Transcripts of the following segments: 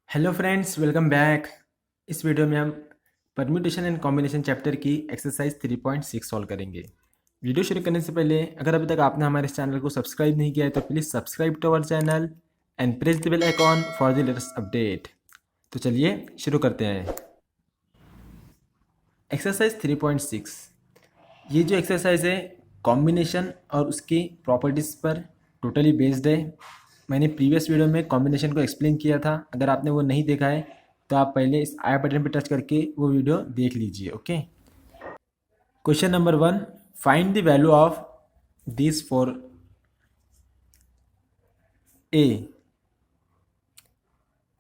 Hello friends, welcome back. इस video में हम परम्यूटेशन एंड कॉम्बिनेशन चैप्टर की एक्सरसाइज 3.6 सॉल्व करेंगे। वीडियो शुरू करने से पहले अगर अभी तक आपने हमारे इस चैनल को सब्सक्राइब नहीं किया है तो please subscribe to our channel and press the bell icon for the latest update. तो चलिए शुरू करते हैं। एक्सरसाइज 3.6, ये जो एक्सरसाइज है कॉम्बिनेशन और उसकी प्रॉपर्टीज़ पर टोटली बेस्ड है। मैंने प्रीवियस वीडियो में कॉम्बिनेशन को एक्सप्लेन किया था। अगर आपने वो नहीं देखा है तो आप पहले इस आई बटन पर टच करके वो वीडियो देख लीजिए। Okay. Question number 1, find the value of this for a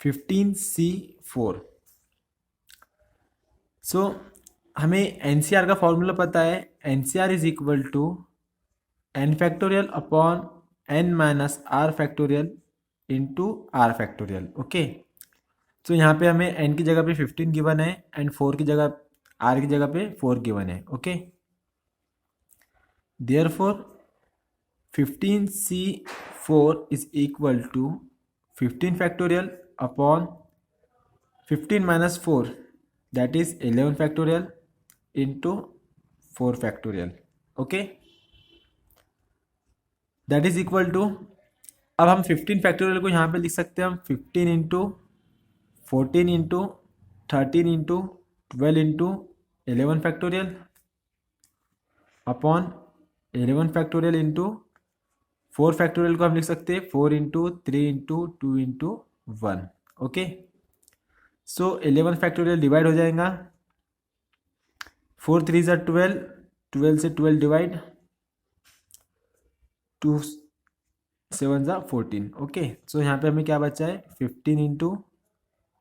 15C4। So हमें एनसीआर का फॉर्मूला पता है। NCR is equal to N factorial upon N minus are factorial into are factorial. Okay. तो यहाँ पे हमें एन की जगह पे 15 गिवन है एंड 4 की जगह आर की जगह पे 4 गिवन है। Okay. Therefore 15C4 is equal to 15 factorial upon 15 minus 4 that is 11 factorial into 4 factorial. Okay. That is equal to, अब हम 15 फैक्टोरियल को यहाँ पे लिख सकते हैं हम 15 into 14 into 13 into 12 into 11 factorial upon 11 factorial into 4 factorial को हम लिख सकते हैं 4 into 3 into 2 into 1। Okay. So 11 factorial divide हो जाएगा, 4 3 ज़ा 12, 12 से 12 डिवाइड, 2 7 ज़ा 14। ओके। सो यहाँ पे हमें क्या बचा है 15 into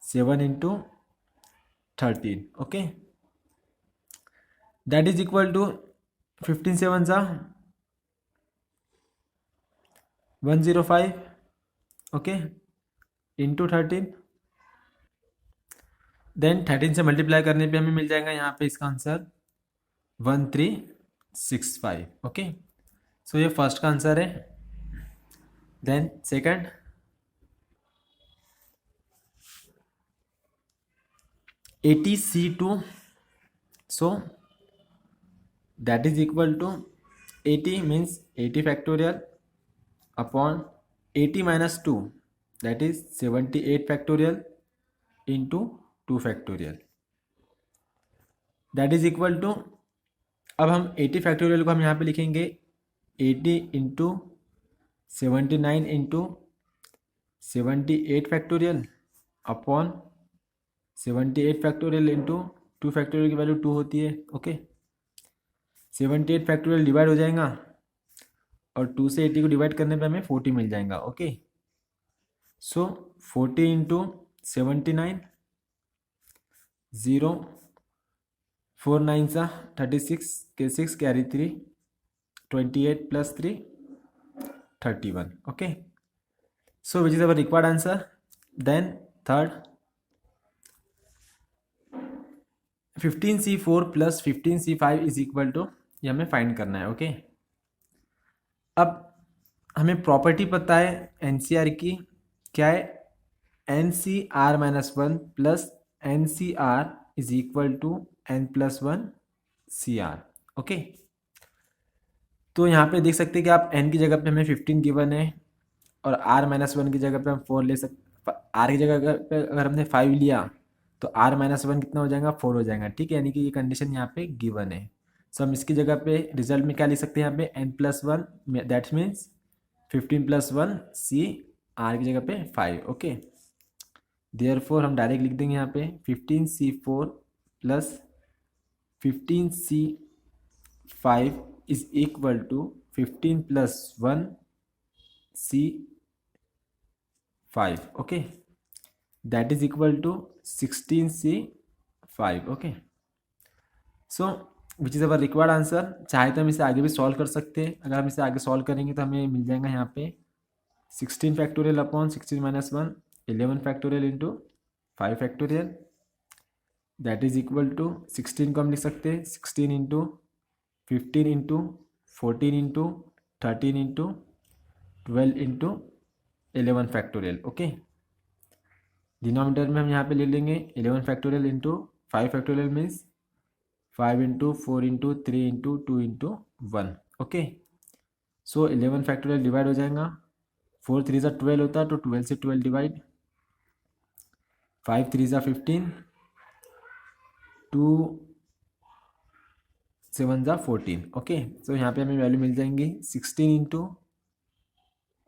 7 into 13। Okay. That is equal to 15 7 ज़ा 105। ओके। इंटू 13, देन 13 से मल्टीप्लाई करने पे हमें मिल जाएगा यहाँ पे इसका आंसर 1365। ओके। सो ये फर्स्ट का आंसर है। Then second, 80C2। So that is equal to 80 means 80 factorial upon 80 minus 2 that is 78 factorial into 2 factorial. That is equal to, अब हम 80 फैक्टोरियल को हम यहाँ पे लिखेंगे 80 into 79 into 78 factorial upon 78 factorial into 2 factorial की वैल्यू 2 होती है। ओके। 78 फैक्टोरियल डिवाइड हो जाएगा और 2 से 80 को डिवाइड करने पे हमें 40 मिल जाएगा। ओके। सो 40 इंटू 79, 0 4 9 सा 36 के 6 carry 3, 28 plus 3 31। Okay. So which is our required answer. Then third, 15C4 plus 15C5 is equal to, ये हमें फाइंड करना है। ओके। अब हमें प्रॉपर्टी पता है एनसीआर की, क्या है NCR minus 1 plus NCR is equal to N plus 1 CR। Okay. तो यहाँ पे देख सकते हैं कि आप N की जगह पे हमें 15 गिवन है और R माइनस 1 की जगह पे हम 4 ले सकते। R की जगह पे अगर हमने 5 लिया तो R माइनस 1 कितना हो जाएगा 4 हो जाएगा। ठीक है, यानी कि ये कंडीशन यहाँ पे गिवन है। सो हम इसकी जगह पे रिजल्ट में क्या लिख सकते हैं यहाँ पे N plus 1 that means 15 plus 1 C, R की जगह पे 5। ओके। देयरफॉर हम डायरेक्ट लिख देंगे यहाँ पे 15C4 plus 15C5 is equal to 15 plus 1 C5। Okay. That is equal to 16C5। Okay. So which is our required answer. चाहे तो हम इसे आगे भी सॉल्व कर सकते हैं। अगर हम इसे आगे सॉल्व करेंगे तो हमें मिल जाएगा यहाँ पे 16 factorial upon 16 minus 1 11 factorial into 5 factorial that is equal to 16 को हम लिख सकते हैं 16 into 15 into 14 into 13 into 12 into 11 factorial. Okay. Denominator में हम यहाँ पे ले लेंगे 11 factorial into 5 factorial means 5 into 4 into 3 into 2 into 1। Okay, so 11 factorial divide हो जाएगा, 4 3 ज़ा 12 होता है तो 12 से 12 डिवाइड, 5 3 ज़ा 15, 2 7 ज़ा 14। ओके, सो यहाँ पे हमें वैल्यू मिल जाएंगी 16 इंटू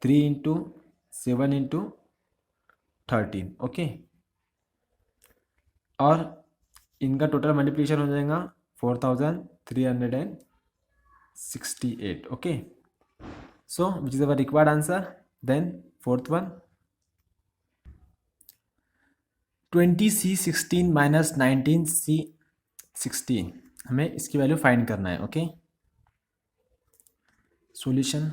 3 इंटू 7 इंटू 13। ओके, और इनका टोटल मल्टीप्लिकेशन हो जाएगा 4368। Okay, so which is our required answer. Then fourth one, 20C16 minus 19C16, हमें इसकी वैल्यू फाइंड करना है। ओके, सॉल्यूशन,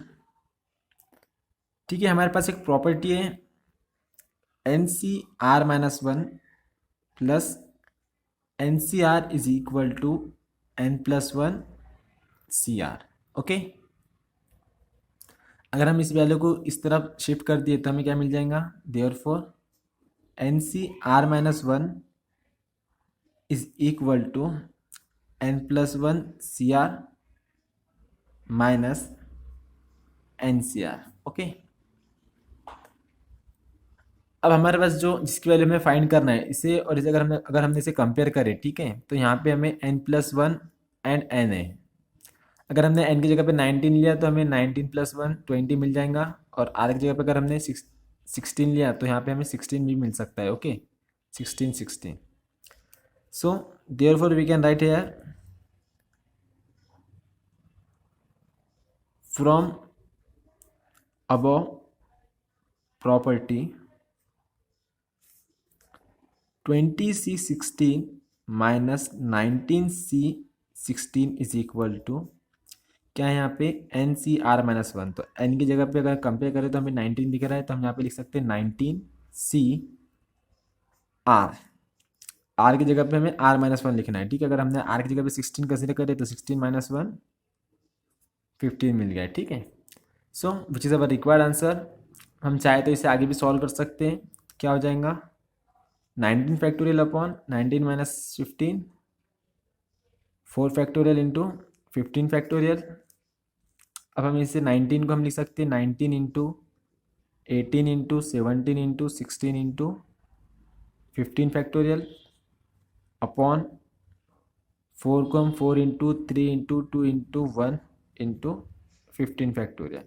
ठीक है, हमारे पास एक प्रॉपर्टी है NCR-1 plus NCR is equal to N+1 CR। Okay, अगर हम इस वैल्यू को इस तरफ शिफ्ट कर दिए तो हमें क्या मिल जाएगा, therefore NCR-1 is equal to N+1 CR minus NCR। Okay, अब हमारे पास जो जिसकी वैल्यू हमें फाइंड करना है इसे और इसे अगर हमने इसे कंपेयर करें, ठीक है, तो यहाँ पे हमें N+1 एंड N है। अगर हमने N की जगह पे 19 लिया तो हमें 19+1 20 मिल जाएगा, और R की जगह पे अगर हमने 16 लिया तो यहाँ पे हमें 16 भी मिल सकता है। Okay, 16 so therefore we can write here from above property 20C16 minus 19C16 is equal to क्या है यहाँ पे NCR-1। तो N की जगह पे अगर कंपेयर करें तो हमें 19 दिख रहा है, तो हम यहाँ पे लिख सकते हैं 19CR। R की जगह पे हमें R-1 लिखना है, ठीक है। अगर हमने R की जगह पे 16 कंसिडर करें तो 16 माइनस 1 15 मिल गया, ठीक है। So which is our required answer. हम चाहे तो इसे आगे भी सॉल्व कर सकते हैं। क्या हो जाएगा, 19 factorial upon 19 minus 15, 4 factorial into 15 factorial. अब हम इसे 19 को हम लिख सकते हैं 19 into 18 into 17 into 16 into 15 factorial upon 4 को हम 4 into 3 into 2 into 1 into 15 factorial.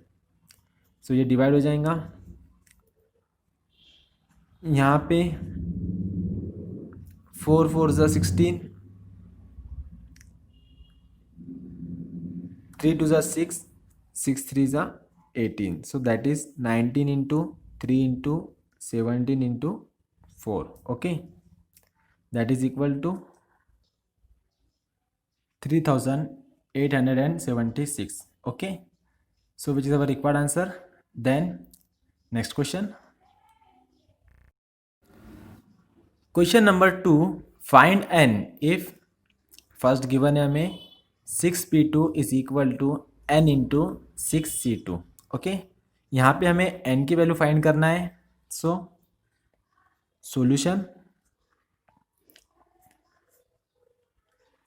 So ये डिवाइड हो जाएगा, यहाँ पे 4 4 ज़ा 16, 3 2 ज़ा 6, 6 3 ज़ा 18। So that is 19 into 3 into 17 into 4। Okay, that is equal to 3876। Okay, so which is our required answer. Then next question, question number 2, find n if first given है हमें 6p2 is equal to n into 6c2। Okay, यहाँ पे हमें n की value find करना है। So solution,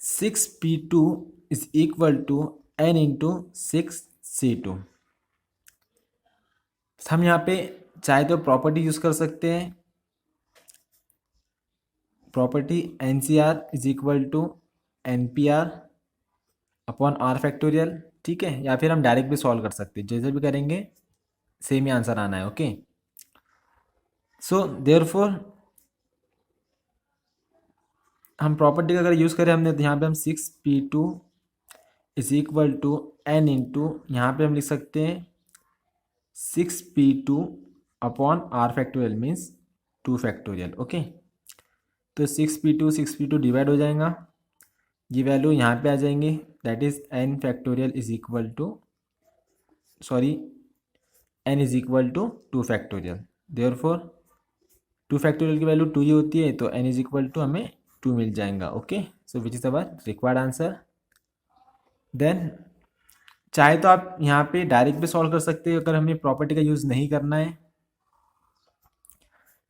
6p2 is equal to n into 6c2। हम यहाँ पे चाहे तो प्रॉपर्टी यूज कर सकते हैं, property NCR is equal to NPR upon R factorial, ठीक है, या फिर हम डायरेक्ट भी सॉल्व कर सकते हैं, जैसे भी करेंगे सेम ही आंसर आना है। ओके, सो देयरफॉर हम प्रॉपर्टी का अगर यूज़ करें हमने तो यहाँ पे हम 6p2 is equal to n into यहाँ पे हम लिख सकते हैं 6p2 upon R factorial means 2 factorial. Okay, तो 6p2 डिवाइड हो जाएगा, ये वैल्यू यहाँ पे आ जाएंगे, that is n factorial is equal to n is equal to 2 factorial. Therefore 2 factorial की वैल्यू 2 ही होती है, तो n इज इक्वल टू हमें 2 मिल जाएगा। Okay, so which is our required answer. Then चाहे तो आप यहाँ पे डायरेक्ट भी सॉल्व कर सकते हो अगर हमें प्रॉपर्टी का यूज़ नहीं करना है,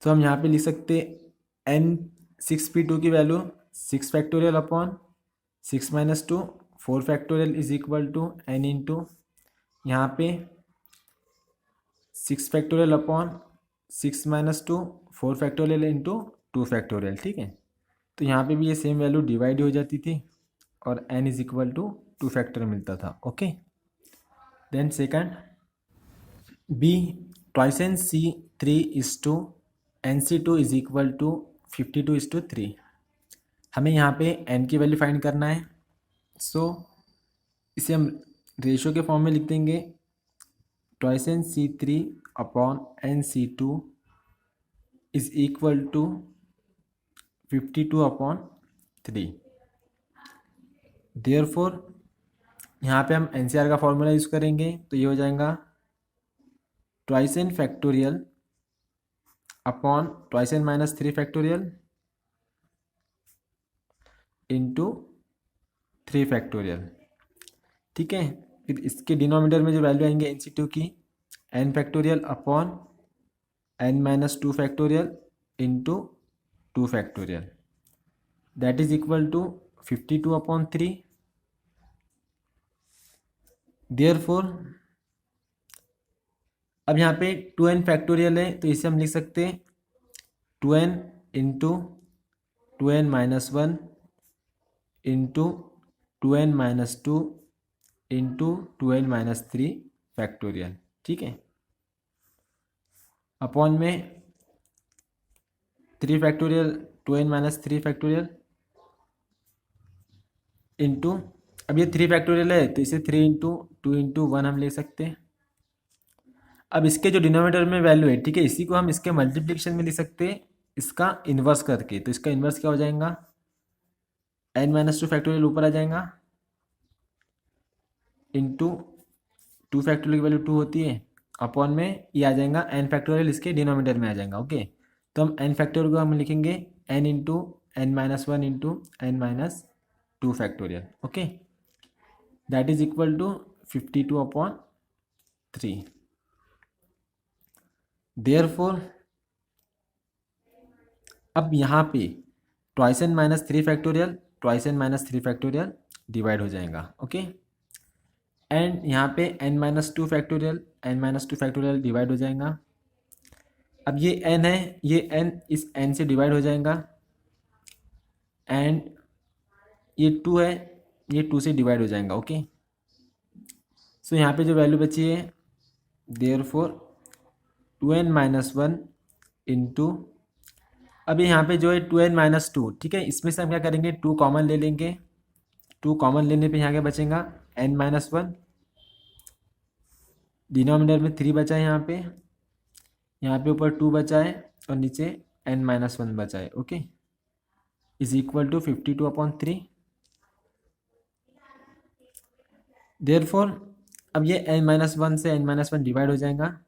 तो हम यहाँ पे लिख सकते n 6p2 की value 6 factorial upon 6 - 2 4 factorial is equal to n into यहाँ पे 6 factorial upon 6 - 2 4 factorial into 2 factorial. ठीक है, तो यहाँ पे भी ये सेम वैल्यू डिवाइड हो जाती थी और n is equal to 2 factorial मिलता था। Okay, then second B twice N C3 is to NC2 is equal to 52:3। हमें यहाँ पे n की वैल्यू फाइंड करना है। सो इसे हम रेशियो के फॉर्म में लिख देंगे, twice N C3 upon NC2 is equal to 52/3। Therefore यहाँ पे हम NCR का फॉर्मूला यूज़ करेंगे, तो ये हो जाएगा twice n factorial upon twice n -3 factorial into 3 factorial. ठीक है, फिर इसके डिनोमिनेटर में जो वैल्यू आएंगे NC2 की n factorial upon n - 2 factorial into 2 factorial, that is equal to 52/3। Therefore अब यहाँ पे 2n फैक्टोरियल है, तो इसे हम लिख सकते हैं 2n into 2n - 1 into 2n - 2 into 2n - 3 factorial. ठीक है, अपॉन में 3 फैक्टोरियल 2n - 3 फैक्टोरियल इंटू, अब ये 3 फैक्टोरियल है तो इसे 3 इंटू 2 इंटू 1 हम ले सकते हैं। अब इसके जो डिनोमिनेटर में वैल्यू है, ठीक है, इसी को हम इसके मल्टीप्लिकेशन में लिख सकते हैं इसका इन्वर्स करके। तो इसका इन्वर्स क्या हो जाएगा, n - 2 फैक्टोरियल ऊपर आ जाएगा इंटू 2 फैक्टोरियल की वैल्यू 2 होती है, अपॉन में ये आ जाएगा n फैक्टोरियल इसके डिनोमिनेटर में आ जाएगा। ओके, तो हम n फैक्टोरियल को हम लिखेंगे n into n - 1 into n - 2 factorial. Okay, that is equal to 52/3। Therefore अब यहाँ पे twice n -3 factorial twice n -3 factorial divide हो जाएगा। ओके, एंड यहाँ पे n - 2 factorial n - 2 factorial divide हो जाएगा। अब ये n है, ये n इस n से डिवाइड हो जाएगा, एंड ये 2 है, ये 2 से डिवाइड हो जाएगा। ओके, सो यहाँ पे जो वैल्यू बची है, देयरफॉर 2n - 1 इंटू, अब यहाँ पे जो है 2n - 2, ठीक है, इसमें से हम क्या करेंगे 2 कॉमन ले लेंगे। 2 कॉमन लेने पे यहाँ क्या बचेगा n - 1, डिनोमिनेटर में 3 बचा है, यहाँ पे ऊपर 2 बचा है और नीचे n - 1 बचा है। Okay, is equal to 52/3। Therefore अब ये n - 1 से n - 1 डिवाइड हो जाएगा,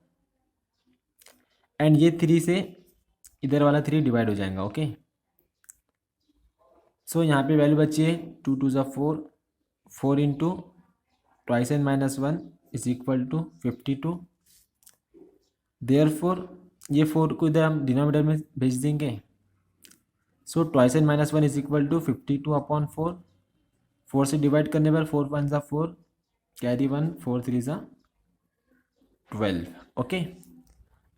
एंड ये 3 से इधर वाला 3 डिवाइड हो जाएगा। ओके, सो यहाँ पे वैल्यू बची है 2 2 ज़ा 4, 4 into twice n - 1 is equal to 52। Therefore ये 4 को इधर हम डिनोमिनेटर में भेज देंगे, so twice n - 1 is equal to 52/4। 4 से डिवाइड करने पर 4 1 ज़ा 4, कैरी 1, 4 3 ज़ा 12। ओके,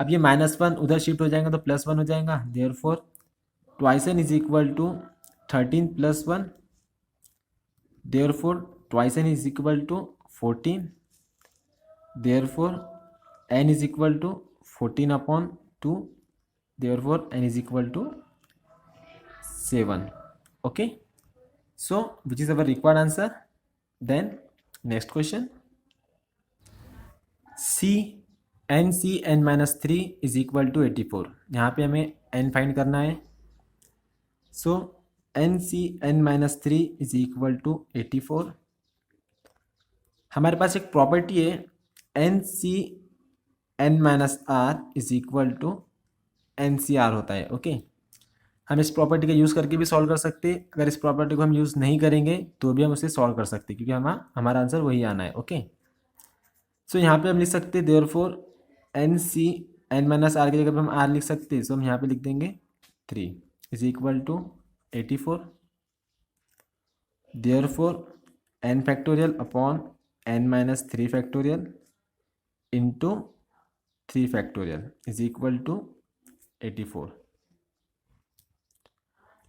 अब ये -1 उधर शिफ्ट हो जाएगा तो +1 हो जाएगा। Therefore twice n is equal to 13 + 1, therefore twice n is equal to 14। Therefore n is equal to 14/2, therefore n is equal to 7। Okay, so which is our required answer? Then next question, n is equal to 84। यहाँ पे हमें n find करना है। सो n is equal to 84। हमारे पास एक property है n is equal to NCR होता है। ओके, हम इस प्रॉपर्टी का यूज़ करके भी सॉल्व कर सकते हैं। अगर इस प्रॉपर्टी को हम यूज़ नहीं करेंगे तो भी हम उसे सॉल्व कर सकते हैं, क्योंकि हमारा आंसर वही आना है। ओके, सो यहाँ पे हम लिख सकते हैं therefore NC n minus r की जगह पे हम आर लिख सकते हैं, सो हम यहाँ पे लिख देंगे 3 is equal to 84। Therefore n factorial upon N minus 3 factorial into 3 factorial is equal to 84।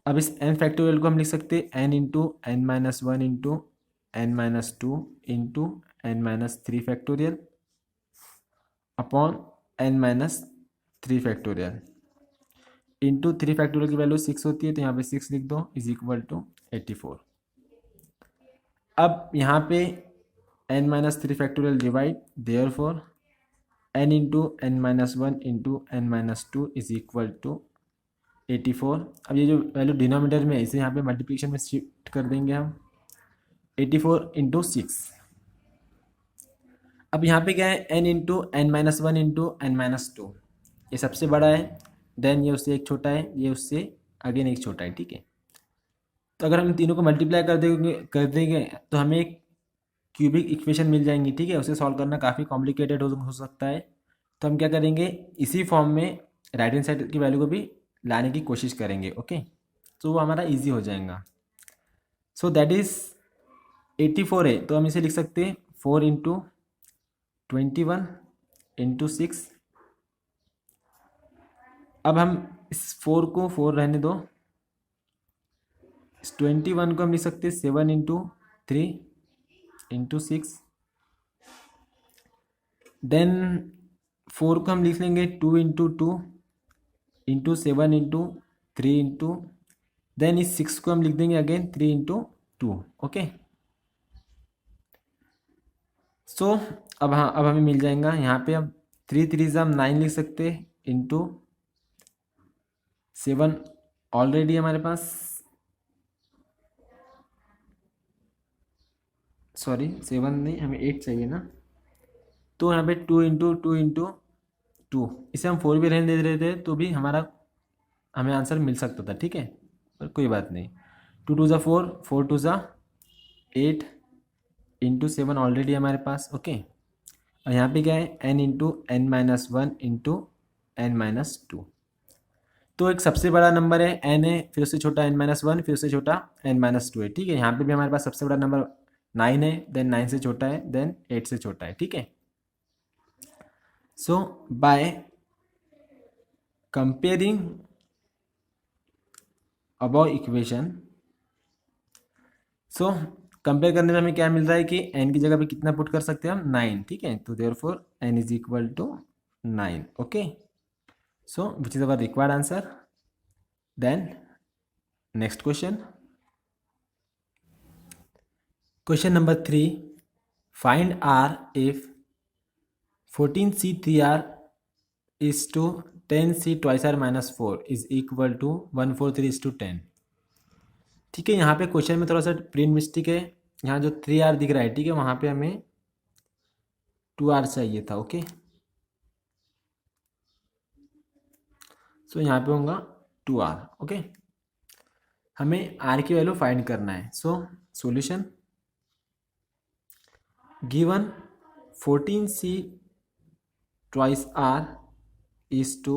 अब इस एन फैक्टोरियल को हम लिख सकते हैं n into n minus 1 into n minus 2 into n minus 3 factorial upon N minus 3 factorial into 3 factorial की value 6 होती है, तो यहाँ पे 6 लिख दो इज इक्वल टू 84। अब यहाँ पे n minus 3 factorial divide, therefore n into n minus 1 into n minus 2 is equal to 84। अब ये जो वैल्यू डिनोमिनेटर में है इसे यहाँ पे मल्टीप्लिकेशन में शिफ्ट कर देंगे हम 84 इंटू 6। अब यहाँ पे क्या है n into n minus 1 into n minus 2, ये सबसे बड़ा है, देन ये उससे एक छोटा है, ये उससे अगेन एक छोटा है, ठीक है। तो अगर हम तीनों को मल्टीप्लाई कर देंगे तो हमें एक क्यूबिक इक्वेशन मिल जाएंगी, ठीक है। उसे सॉल्व करना काफ़ी कॉम्प्लिकेटेड हो सकता है, तो हम क्या करेंगे इसी फॉर्म में राइट हैंड साइड की वैल्यू को भी लाने की कोशिश करेंगे, ओके। तो वो हमारा इजी हो जाएगा। सो दैट इज़ 84 है, तो हम इसे लिख सकते हैं 4 इंटू 21 इंटू 6। अब हम इस 4 को 4 रहने दो, इस 21 को हम लिख सकते हैं 7 इंटू 3 इंटू 6। देन 4 को हम लिख लेंगे 2 into 2 into 7 into 3 into, then इस 6 को हम लिख देंगे अगेन 3 इंटू 2, ओके। सो अब हाँ, अब हमें मिल जाएगा यहाँ पे, अब 3 3 हम 9 लिख सकते हैं इंटू 7 ऑलरेडी हमारे पास, सॉरी 7 नहीं, हमें 8 चाहिए ना, तो यहाँ पे 2 इंटू 2 इंटू 2, इसे हम 4 भी रहने दे रहे थे तो भी हमें आंसर मिल सकता था, ठीक है, पर कोई बात नहीं। 2 2 ज़ा 4, 4 2 ज़ा 8 इंटू 7 ऑलरेडी हमारे पास, ओके। और यहाँ पे क्या है n into n minus 1 into n minus 2, तो एक सबसे बड़ा नंबर है एन है, फिर उससे छोटा एन माइनस 1, फिर उससे छोटा एन माइनस 2 है, ठीक है। यहाँ पे भी हमारे पास सबसे बड़ा नंबर 9 है, देन 9 से छोटा है, देन 8 से छोटा है, ठीक है। So by comparing above equation, so compare करने में हमें क्या मिल रहा है कि एन की जगह पे कितना पुट कर सकते हैं हम 9, ठीक है। तो therefore n is equal to 9, okay. So which is our required answer. Then next question, question number 3, find r if 14C3R is to 10C twice R minus 4 is equal to 143 is to 10। ठीक है, यहाँ पे question में थोड़ा सा print mistake है, यहाँ जो 3R दिख रहा है, ठीक है, वहाँ पे हमें 2R चाहिए था, ओके। सो यहाँ पे होगा 2R, ओके। हमें R की वैल्यू फाइंड करना है। सो solution, given 14C twice R is to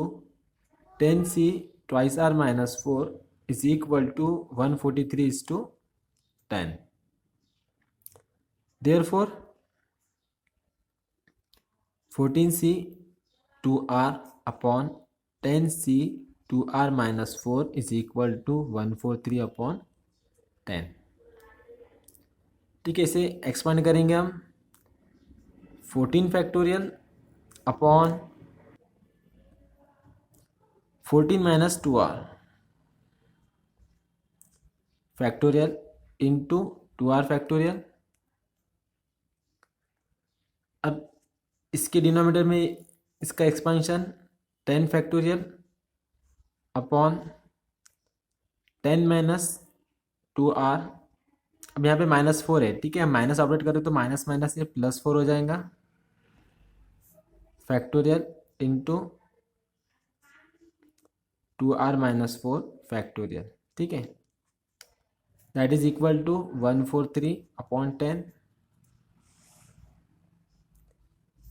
10C twice R minus 4 is equal to 143 is to 10। Therefore 14C 2R upon 10C 2R minus 4 is equal to 143 upon 10। ठीक है, इसे expand करेंगे हम 14 factorial upon 14 minus 2R factorial into 2R factorial. अब इसके denominator में इसका expansion 10 factorial upon 10 minus 2R। अब यहाँ पे -4 है, ठीक है, हम माइनस ऑपरेट करें तो माइनस माइनस ये +4 हो जाएगा factorial into 2R minus 4 factorial, ठीक है, that is equal to 143 upon 10।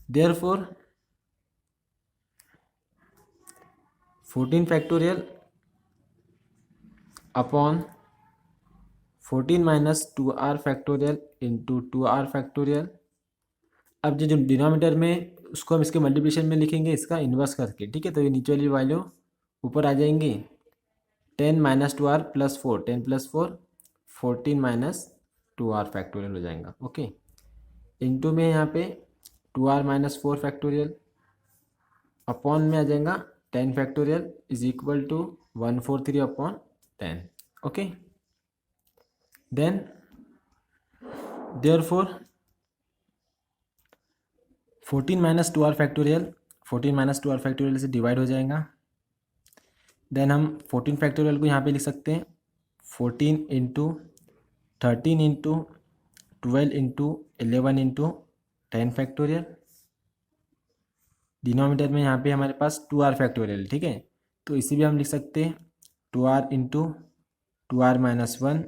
Therefore 14 factorial upon 14 minus 2r factorial into 2r factorial. अब जो डिनोमिनेटर में उसको हम इसके मल्टीप्लिकेशन में लिखेंगे इसका इन्वर्स करके, ठीक है। तो ये नीचे वाली वैल्यू ऊपर आ जाएंगी, 10 minus 2r plus 4, 10 plus 4 14 minus 2r factorial हो जाएगा, ओके। इंटू में यहाँ पे 2r माइनस 4 फैक्टोरियल अपॉन में आ जाएगा 10 factorial is equal to 143 upon 10, okay. Then therefore 14 minus 2r factorial 14 minus 2r factorial से डिवाइड हो जाएगा। देन हम 14 फैक्टोरियल को यहाँ पे लिख सकते हैं 14 into 13 into 12 into 11 into 10 factorial. Denominator में यहाँ पे हमारे पास 2r फैक्टोरियल, ठीक है। तो इसी भी हम लिख सकते हैं 2r into 2r minus 1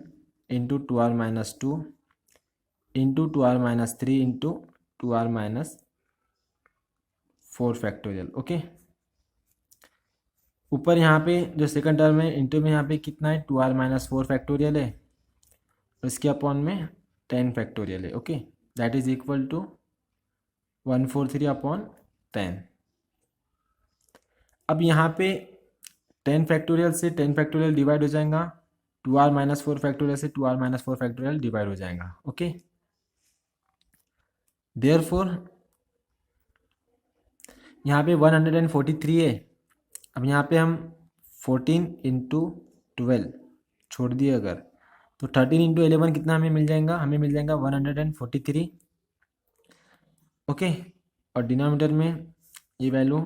into 2r minus 2 into 2r minus 3 into 2r minus 4 factorial, okay. ऊपर यहाँ पे जो सेकंड टर्म है इंटू में यहाँ पे कितना है 2r माइनस 4 फैक्टोरियल है, इसके अपॉन में 10 फैक्टोरियल है, okay. That is equal to 143 upon 10। अब यहाँ पे 10 फैक्टोरियल से 10 फैक्टोरियल डिवाइड हो जाएगा, 2r माइनस 4 फैक्टोरियल से 2r माइनस 4 फैक्टोरियल डिवाइड हो जाएगा, ओके। देयरफॉर यहाँ पे 143 है। अब यहाँ पे हम 14 इंटू 12 छोड़ दिए अगर, तो 13 इंटू 11 कितना हमें मिल जाएगा, हमें मिल जाएगा 143, ओके। और डिनोमिनेटर में ये value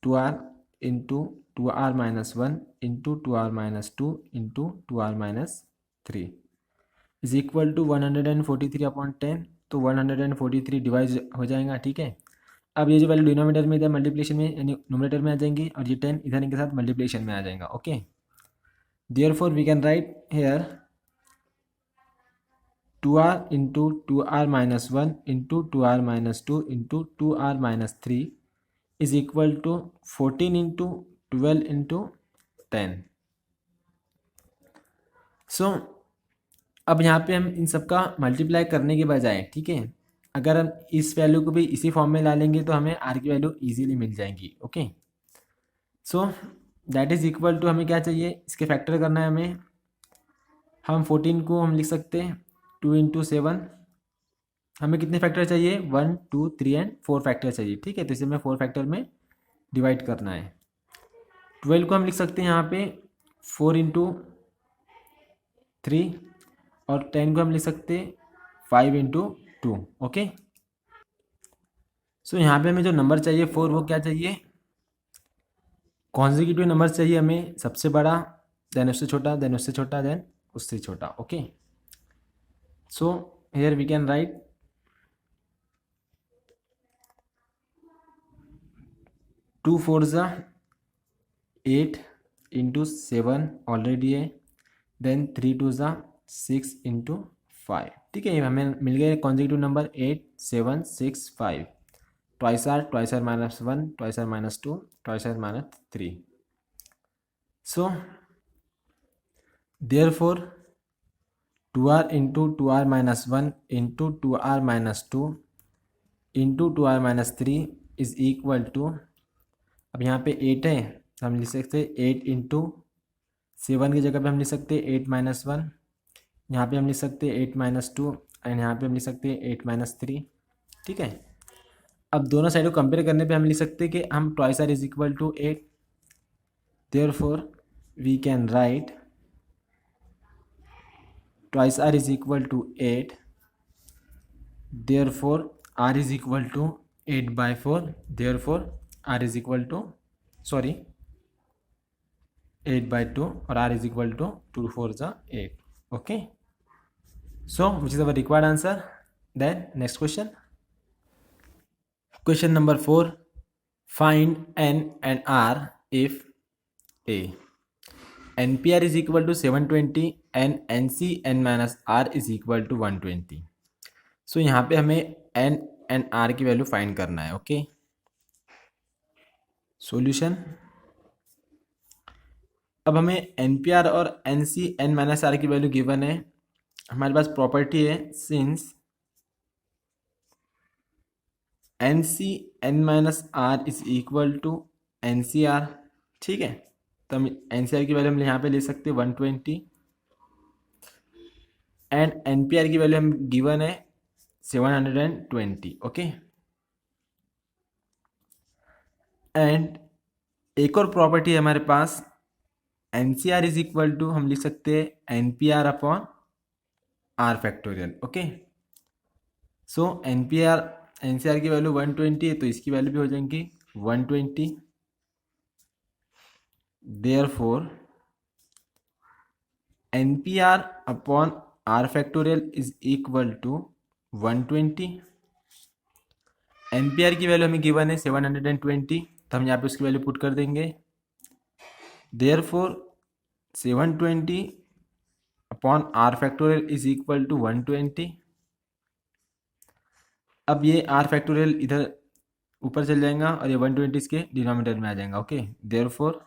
2r into 2r minus 1 into 2r minus 2 into 2r minus 3 is equal to 143 upon 10। तो 143 डिवाइड हो जाएगा, ठीक है। अब ये जो वैल्यू डिनोमिनेटर में इधर मल्टीप्लिकेशन में यानी न्यूमरेटर में आ जाएंगी और ये 10 इधर इनके साथ मल्टीप्लिकेशन में आ जाएगा, okay. Therefore we can write here 2r into 2r minus 1 into 2r minus 2 into 2r minus 3 is equal to 14 into 12 into 10। So अब यहाँ पे हम इन सबका मल्टीप्लाई करने के बजाय, ठीक है, अगर हम इस वैल्यू को भी इसी फॉर्म में ला लेंगे तो हमें आर की वैल्यू इजीली मिल जाएंगी, okay. So that is equal to हमें क्या चाहिए, इसके फैक्टर करना है हमें। हम 14 को हम लिख सकते हैं 2 इंटू 7। हमें कितने फैक्टर चाहिए, 1 2 3 एंड 4 फैक्टर चाहिए, ठीक है। तो इसे हमें 4 फैक्टर में डिवाइड करना है। 12 को हम लिख सकते हैं यहाँ पे 4 इंटू 3 और 10 को हम लिख सकते हैं 5 इंटू 2, ओके। सो यहाँ पे हमें जो नंबर चाहिए 4 वो क्या चाहिए, कॉन्जिक्यूटिव नंबर चाहिए हमें, सबसे बड़ा देन उससे छोटा देन उससे छोटा देन उससे छोटा, okay. So here we can write 2 4 ज़ा 8 इंटू 7 ऑलरेडी है, देन 3 2 ज़ा 6 इंटू 5, ठीक है। हमें मिल गए consecutive number 8 7 6 5। Twice r minus 1 twice r minus 2 twice r minus 3। So therefore 2r into 2r minus 1 into 2r minus 2 into 2r minus 3 is equal to, अब यहाँ पे 8 है तो हम लिख सकते हैं 8 इंटू 7 की जगह पे हम लिख सकते हैं 8 माइनस 1, यहाँ पे हम लिख सकते हैं 8 माइनस 2 एंड यहाँ पे हम लिख सकते हैं 8 माइनस 3, ठीक है। अब दोनों साइड को कंपेयर करने पे हम लिख सकते हैं कि हम twice r is equal to 8, therefore we can write twice r is equal to 8, therefore r is equal to 8/4, therefore r is equal to 8/2 और आर इज इक्वल टू 2 4 ज़ा 8, okay. So which is our required answer. Then next question, question number 4, find n and r if a npr is equal to 720 and ncn minus r is equal to 120। So यहाँ पे हमें n and r की value find करना है, okay. Solution, अब हमें n P r और n C n minus r की वैल्यू गिवन है। हमारे पास प्रॉपर्टी है since n C n minus r is equal to N C r, ठीक है। तो हम एन सी आर की वैल्यू हम यहाँ पे ले सकते हैं 120 एंड एन पी आर की वैल्यू हम गिवन है 720, ओके। एंड एक और प्रॉपर्टी है हमारे पास N C R is equal to हम लिख सकते हैं N P R upon are factorial, okay. So N P R N C R की वैल्यू 120 है तो इसकी वैल्यू भी हो जाएंगी 120। Therefore N P R upon are factorial is equal to 120। N P are की वैल्यू हमें गिवन है 720, तो हम यहाँ पे उसकी वैल्यू पुट कर देंगे। Therefore 720 upon are factorial is equal to 120। अब ये आर फैक्टोरियल इधर ऊपर चल जाएगा और ये 120 इसके डिनोमिनेटर में आ जाएगा, okay. Therefore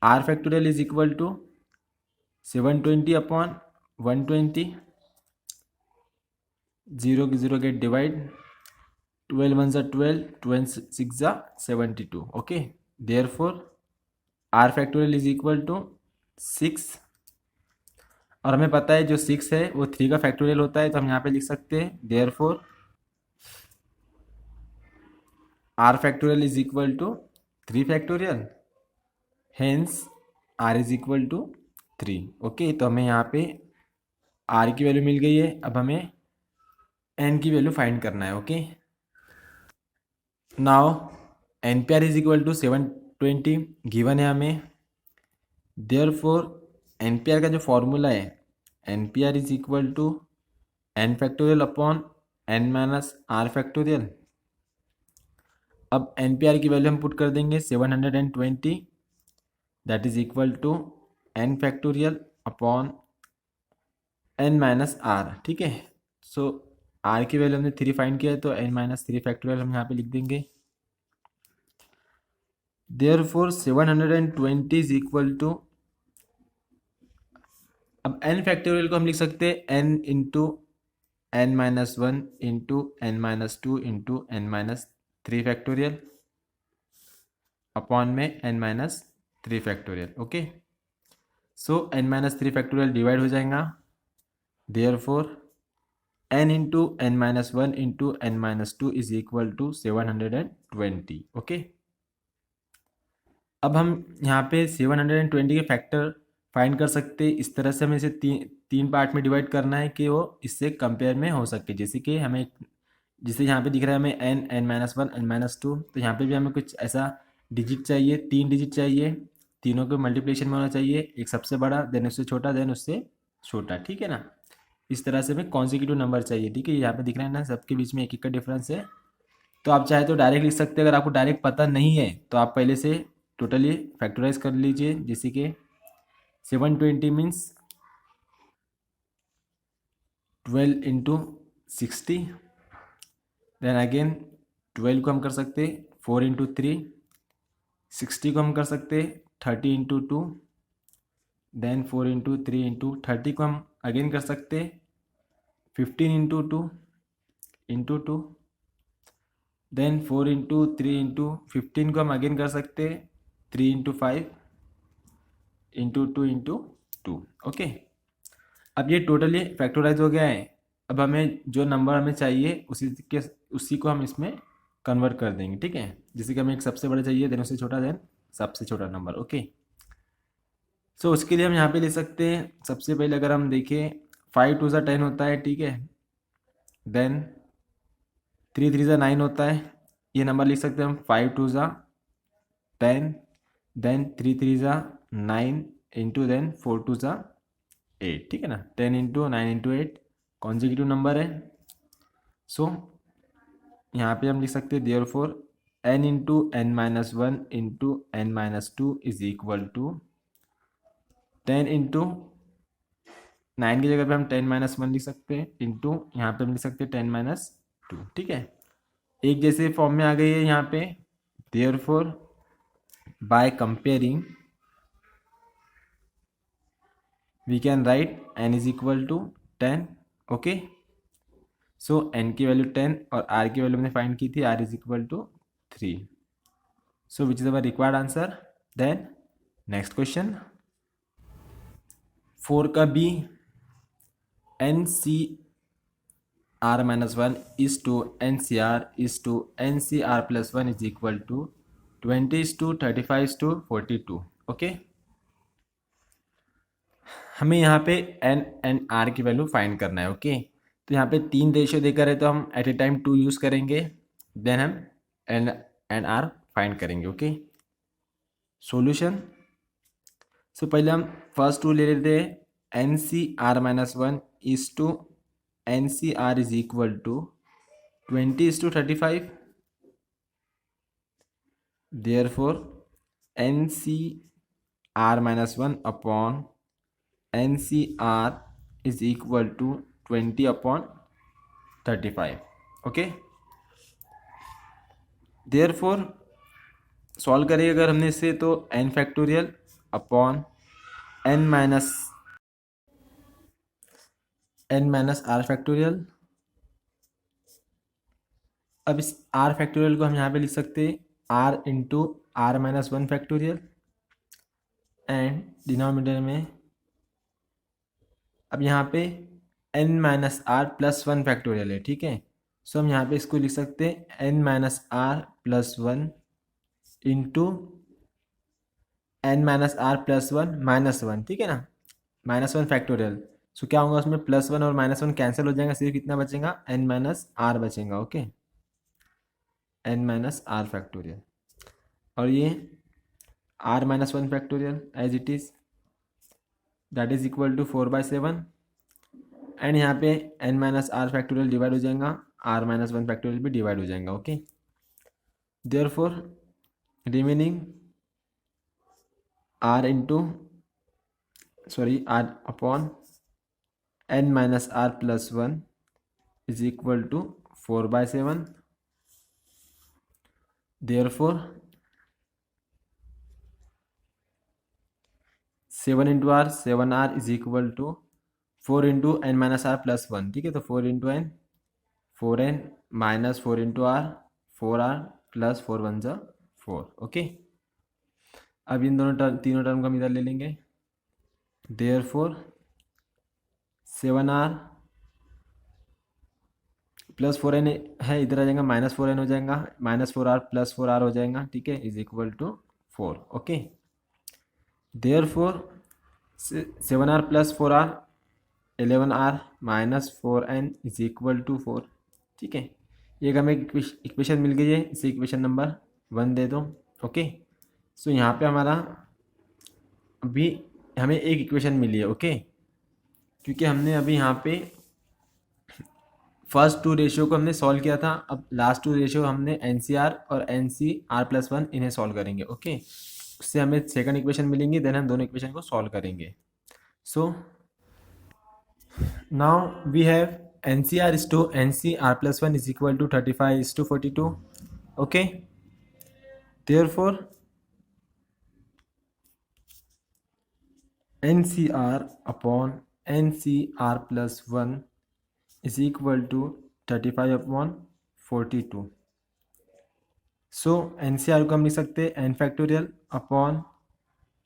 r factorial is equal to 720 upon 120, 0 की 0 get divide, 12 1 12, 12 6 72, okay. Therefore r factorial is equal to 6, और हमें पता है जो 6 है वो 3 का फैक्टोरियल होता है, तो हम यहाँ पे लिख सकते हैं therefore r factorial is equal to 3 factorial, hence r is equal to 3, okay. तो हमें यहाँ पे आर की वैल्यू मिल गई है। अब हमें एन की वैल्यू फाइंड करना है, okay. Now n P r is equal to 720 given है हमें। देयरफॉर एन पी आर का जो फॉर्मूला है n P r is equal to N factorial upon N minus are factorial. अब एन पी आर की value हम put कर देंगे 720, that is equal to N factorial upon N minus r, ठीक है। सो आर की वैल्यू हमने 3 फाइंड किया है तो एन माइनस 3 फैक्टोरियल हम यहाँ पे लिख देंगे। देयरफॉर 720 इज इक्वल टू, अब एन फैक्टोरियल को हम लिख सकते हैं n into n minus 1 into n minus 2 into n minus 3 factorial upon में n minus 3 factorial, okay. So n minus 3 factorial divide हो जाएगा। Therefore n into n minus 1 into n minus 2 is equal to 720, okay. अब हम यहाँ पे 720 के factor find कर सकते। इस तरह से हमें इसे तीन पार्ट में डिवाइड करना है कि वो इससे कंपेयर में हो सके। जैसे कि हमें, जैसे यहाँ पे दिख रहा है हमें n n minus 1 n minus 2, तो यहाँ पे भी हमें कुछ ऐसा डिजिट चाहिए, 3 डिजिट चाहिए, तीनों के मल्टीप्लिकेशन में होना चाहिए, एक सबसे बड़ा देन उससे छोटा देन उससे छोटा, ठीक है ना। इस तरह से हमें कॉन्जिक्यूटिव नंबर चाहिए, ठीक है। यहाँ पे दिख रहा है ना सबके बीच में एक एक का डिफरेंस है। तो आप चाहे तो डायरेक्ट लिख सकते हैं, अगर आपको डायरेक्ट पता नहीं है तो आप पहले से टोटली फैक्टराइज कर लीजिए। जैसे कि 720 मीन्स 12 इंटू 60, देन अगेन 12 को हम कर सकते 4 इंटू 3, 60 को हम कर सकते 30 इंटू 2, देन 4 इंटू 3 इंटू 30 को हम अगेन कर सकते 15 into 2 into 2, then 4 into 3 into 15 को हम अगेन कर सकते 3 इंटू 5 इंटू 2 इंटू 2, ओके। अब ये टोटली फैक्टराइज हो गया है। अब हमें जो नंबर हमें चाहिए उसी को हम इसमें कन्वर्ट कर देंगे, ठीक है। जैसे कि हमें एक सबसे बड़ा चाहिए देन उससे छोटा देन सबसे छोटा नंबर, ओके। सो उसके लिए हम यहाँ पे ले सकते हैं। सबसे पहले अगर हम देखें 5 2 10 होता है, ठीक है। देन 3 3 9 होता है, ये नंबर लिख सकते हैं हम 5 2 10, देन 3 3 9 इंटू देन 4 2 8, ठीक है ना। 10 इंटू 9 इंटू 8 कॉन्जिक्यूटिव नंबर है। सो यहाँ पे हम लिख सकते हैं therefore n into n minus 1 into n minus 2 is equal to 10 into 9 की जगह पे हम 10 माइनस 1 लिख सकते हैं इंटू यहाँ पे हम लिख सकते हैं 10 माइनस 2, ठीक है। एक जैसे फॉर्म में आ गई है यहाँ पे। Therefore by comparing we can write n is equal to 10. Okay, so n की वैल्यू 10 और r की वैल्यू हमने फाइंड की थी, r is equal to 3. So which is our required answer. Then next question 4 का b, n C R minus one is to N C R is to N C R plus one is equal to 20 is to 35 is to 42. Okay, हमें यहाँ पे n and r की value find करना है. Okay, तो यहाँ पे 3 ratio देकर है तो हम एट ए टाइम 2 यूज़ करेंगे, देन हम एन एंड आर फाइंड करेंगे. Okay, solution. सो पहले हम फर्स्ट टू ले लेते हैं. N C R minus one is to N C R is equal to 20 is to 35. Therefore, NCR minus 1 upon NCR is equal to 20 upon 35. Okay. Therefore, solve करेंगे अगर हमने इसे तो n factorial upon n minus are factorial. अब इस r factorial को हम यहाँ पे लिख सकते हैं r into r minus one factorial and denominator में अब यहाँ पे n minus r plus one factorial है. ठीक है, सो हम यहाँ पे इसको लिख सकते हैं n minus r plus one into n minus r plus one minus one. ठीक है ना, माइनस वन फैक्टोरियल. सो क्या होगा उसमें प्लस वन और माइनस वन कैंसिल हो जाएगा, सिर्फ कितना बचेगा n माइनस आर बचेगा. Okay, n minus are factorial और ये r minus one factorial as it is that is equal to 4/7 and यहाँ पे n minus are factorial divide हो जाएगा, r माइनस वन फैक्टोरियल भी डिवाइड हो जाएगा. Okay, therefore remaining r into r upon n minus r plus one is equal to 4/7. Therefore 7 into r 7r is equal to 4 into n minus r plus one. ठीक है, तो 4 into n 4n minus 4 into r 4r plus 4 one जा 4. Okay, अब इन दोनों तीनों term को हम इधर ले लेंगे. देयरफॉर 7r प्लस 4n है, इधर आ जाएगा माइनस 4n हो जाएगा, माइनस 4r प्लस 4r हो जाएगा. ठीक है, is equal to 4. Okay, therefore 7r plus 4r 11r minus 4n is equal to 4. ठीक है, ये हमें इक्वेशन मिल गई है, इसे इक्वेशन नंबर 1 दे दो. ओके, सो यहाँ पे हमारा अभी हमें एक इक्वेशन मिली है. ओके, क्योंकि हमने अभी यहाँ पे फर्स्ट टू रेशियो को हमने सॉल्व किया था, अब लास्ट टू रेशियो हमने NCR और NCR प्लस वन इन्हें सॉल्व करेंगे. ओके, उससे हमें सेकंड इक्वेशन मिलेंगी, देन हम दोनों इक्वेशन को सॉल्व करेंगे. So now we have NCR is to NCR plus 1 is equal to 35 is to 42. Okay, therefore NCR upon NCR plus 1 is equal to 35 upon 42. So NCR को हम लिख सकते हैं n factorial upon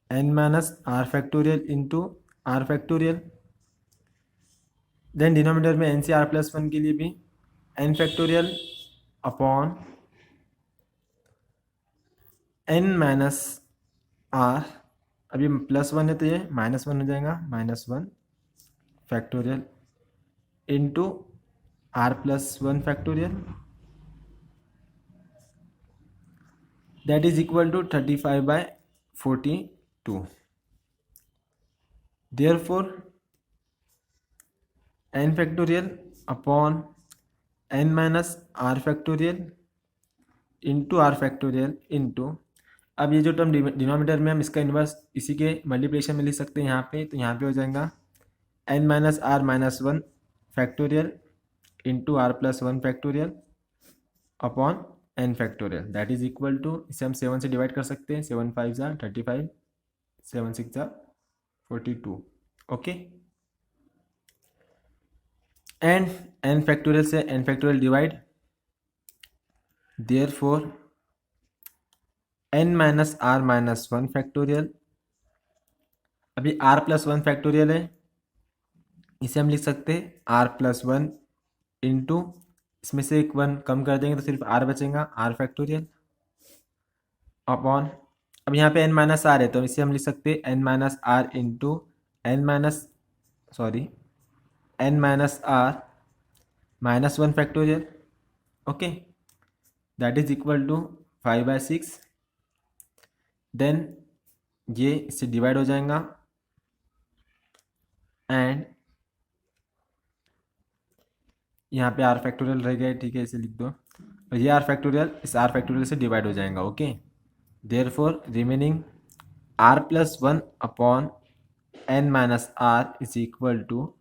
n minus are factorial into are factorial. Then denominator में NCR plus one के लिए भी n factorial upon n minus r. अभी प्लस वन है तो ये माइनस वन हो जाएगा, minus one factorial into r plus one factorial that is equal to 35/42. Therefore n factorial upon n minus are factorial into are factorial into, अब ये जो term denominator में हम इसका इन्वर्स इसी के मल्टीप्लिकेशन में लिख सकते हैं यहाँ पे, तो यहाँ पे हो जाएगा n minus r minus one factorial into r plus one factorial upon n factorial that is equal to, इसे हम 7 से डिवाइड कर सकते हैं, 7 5 जा 35, 7 6 जा 42. ओके। एंड एन फैक्टोरियल से n factorial divide, therefore n minus r minus one factorial. अभी आर प्लस वन फैक्टोरियल है, इसे हम लिख सकते हैं आर प्लस वन इंटू, इसमें से एक वन कम कर देंगे तो सिर्फ आर बचेगा, आर फैक्टोरियल अपॉन, अब यहाँ पे एन माइनस आर है तो इसे हम लिख सकते हैं n minus r into n minus, sorry, n minus r minus one factorial. Okay, that is equal to 5/6। Then ये इससे डिवाइड हो जाएगा एंड यहाँ पे आर फैक्टोरियल रह गया, ठीक है इसे लिख दो, और ये आर फैक्टोरियल इस आर फैक्टोरियल से डिवाइड हो जाएगा। Okay, therefore remaining r plus one upon N minus r is equal to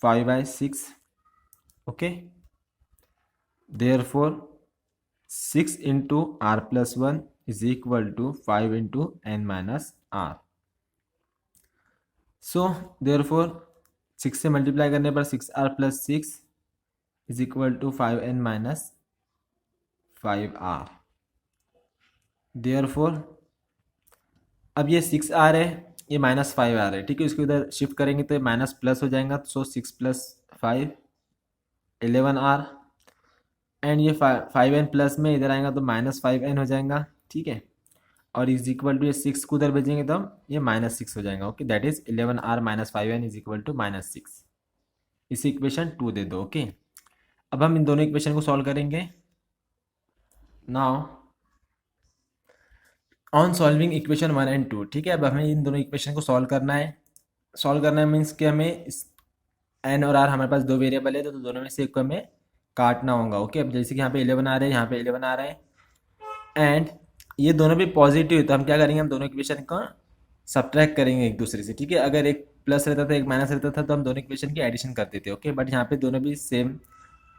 5/6। Okay, therefore 6 into r plus one is equal to 5 into n minus r. So therefore 6 से multiply करने पर 6r plus 6 is equal to 5n minus 5r। Therefore अब ये 6r है, ये minus 5r है, ठीक है, इसको इधर शिफ्ट करेंगे तो माइनस प्लस हो जाएगा, सो 6 प्लस 5 11r, एंड ये 5n प्लस में इधर आएगा तो माइनस 5n हो जाएगा, ठीक है, और इज इक्वल टू ये 6 को उधर भेजेंगे तो ये -6 हो जाएगा। Okay, that is 11r minus 5n is equal to -6। इसी इक्वेशन 2 दे दो। ओके, अब हम इन दोनों इक्वेशन को सॉल्व करेंगे। Now on solving equation 1 and 2, ठीक है, अब हमें इन दोनों इक्वेशन को सॉल्व करना है। सॉल्व करना है मीन्स कि हमें इस एन और आर, हमारे पास दो वेरिएबल है तो दोनों में से एक को हमें काटना होगा। ओके, अब जैसे कि यहाँ पे 11 आ रहा है, यहाँ पे 11 आ रहा है, एंड ये दोनों भी पॉजिटिव, तो हम क्या करेंगे, हम दोनों इक्वेशन का सब्ट्रैक्ट करेंगे एक दूसरे से, ठीक है। अगर एक प्लस रहता था एक माइनस रहता था तो हम दोनों इक्वेशन की एडिशन करते थे। ओके, बट यहाँ पे दोनों भी सेम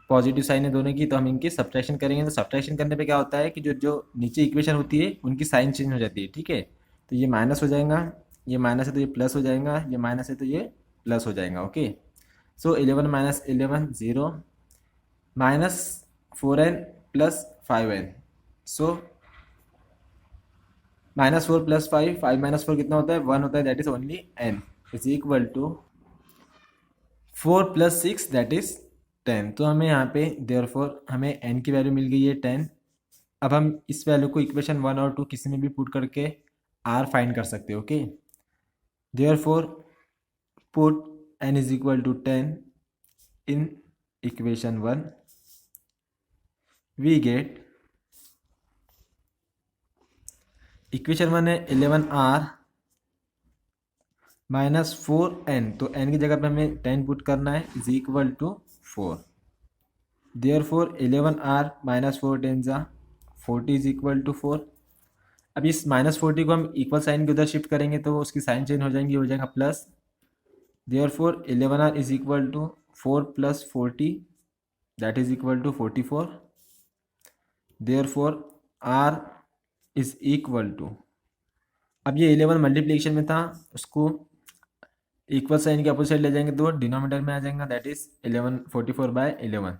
पॉजिटिव साइन है दोनों की, तो हम इनकी सब्ट्रैक्शन करेंगे। तो सब्ट्रैक्शन करने पे क्या होता है कि जो जो नीचे इक्वेशन होती है उनकी साइन चेंज हो जाती है, ठीक है। तो ये माइनस हो जाएगा, ये माइनस है तो ये प्लस हो जाएगा, ये माइनस है तो ये प्लस हो जाएगा। Okay, so 11 minus 11 0, minus 4n plus 5n, so -4 plus 5, 5 minus 4 कितना होता है, 1 होता है, that is only n is equal to 4 plus 6 that is 10। तो हमें यहाँ पे देयरफॉर हमें n की वैल्यू मिल गई है 10। अब हम इस वैल्यू को इक्वेशन 1 और 2 किसी में भी पुट करके r फाइंड कर सकते हैं। Okay, therefore put n is equal to 10 in equation 1, we get equation 1 है 11r माइनस 4n, तो n की जगह पे हमें 10 पुट करना है, is equal to 4। Therefore 11r minus 4 10 जा 40 इज इक्वल टू 4। अब इस -40 को हम इक्वल साइन के उधर शिफ्ट करेंगे तो उसकी साइन चेंज हो जाएंगी, हो जाएगा plus. Therefore 11r is equal to 4 plus 40 that is equal to 44। Therefore r is equal to, अब ये 11 मल्टीप्लिकेशन में था, उसको इक्वल साइन के अपोजिट ले जाएंगे तो डिनोमिनेटर में आ जाएगा, दैट इज 11 44/11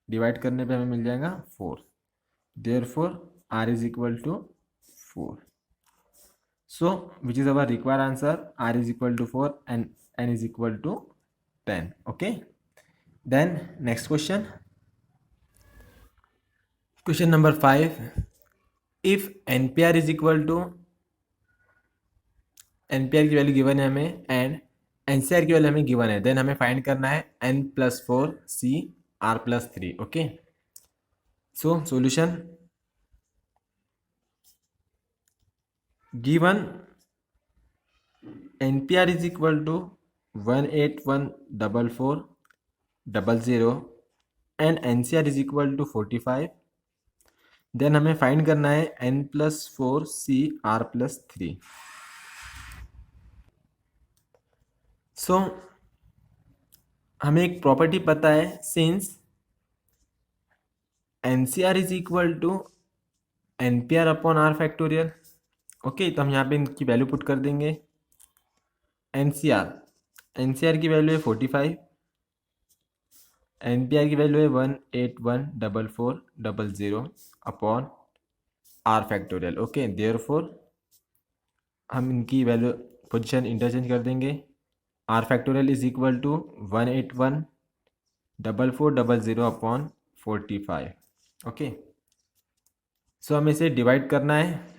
डिवाइड करने पे हमें मिल जाएगा 4। Therefore r is equal to 4। So which is our required answer, r is equal to 4 and n is equal to 10। Okay, then next question, question number 5, if NPR is equal to, NPR की value given है हमें and NCR की value हमें given है, then हमें find करना है n plus 4 C R plus 3। Okay, so solution given NPR is equal to 1814400 and NCR is equal to 45, then हमें फाइंड करना है n plus 4 C R plus 3। सो हमें एक प्रॉपर्टी पता है, since NCR is equal to NPR upon R factorial. Okay, तो हम यहाँ पे इनकी वैल्यू पुट कर देंगे, एन की वैल्यू है 45, NPR की वैल्यू है 1814400 upon are factorial. Okay, therefore हम इनकी वैल्यू पोजीशन इंटरचेंज कर देंगे। R factorial is equal to 1814400 upon 45। Okay, so हमें इसे डिवाइड करना है।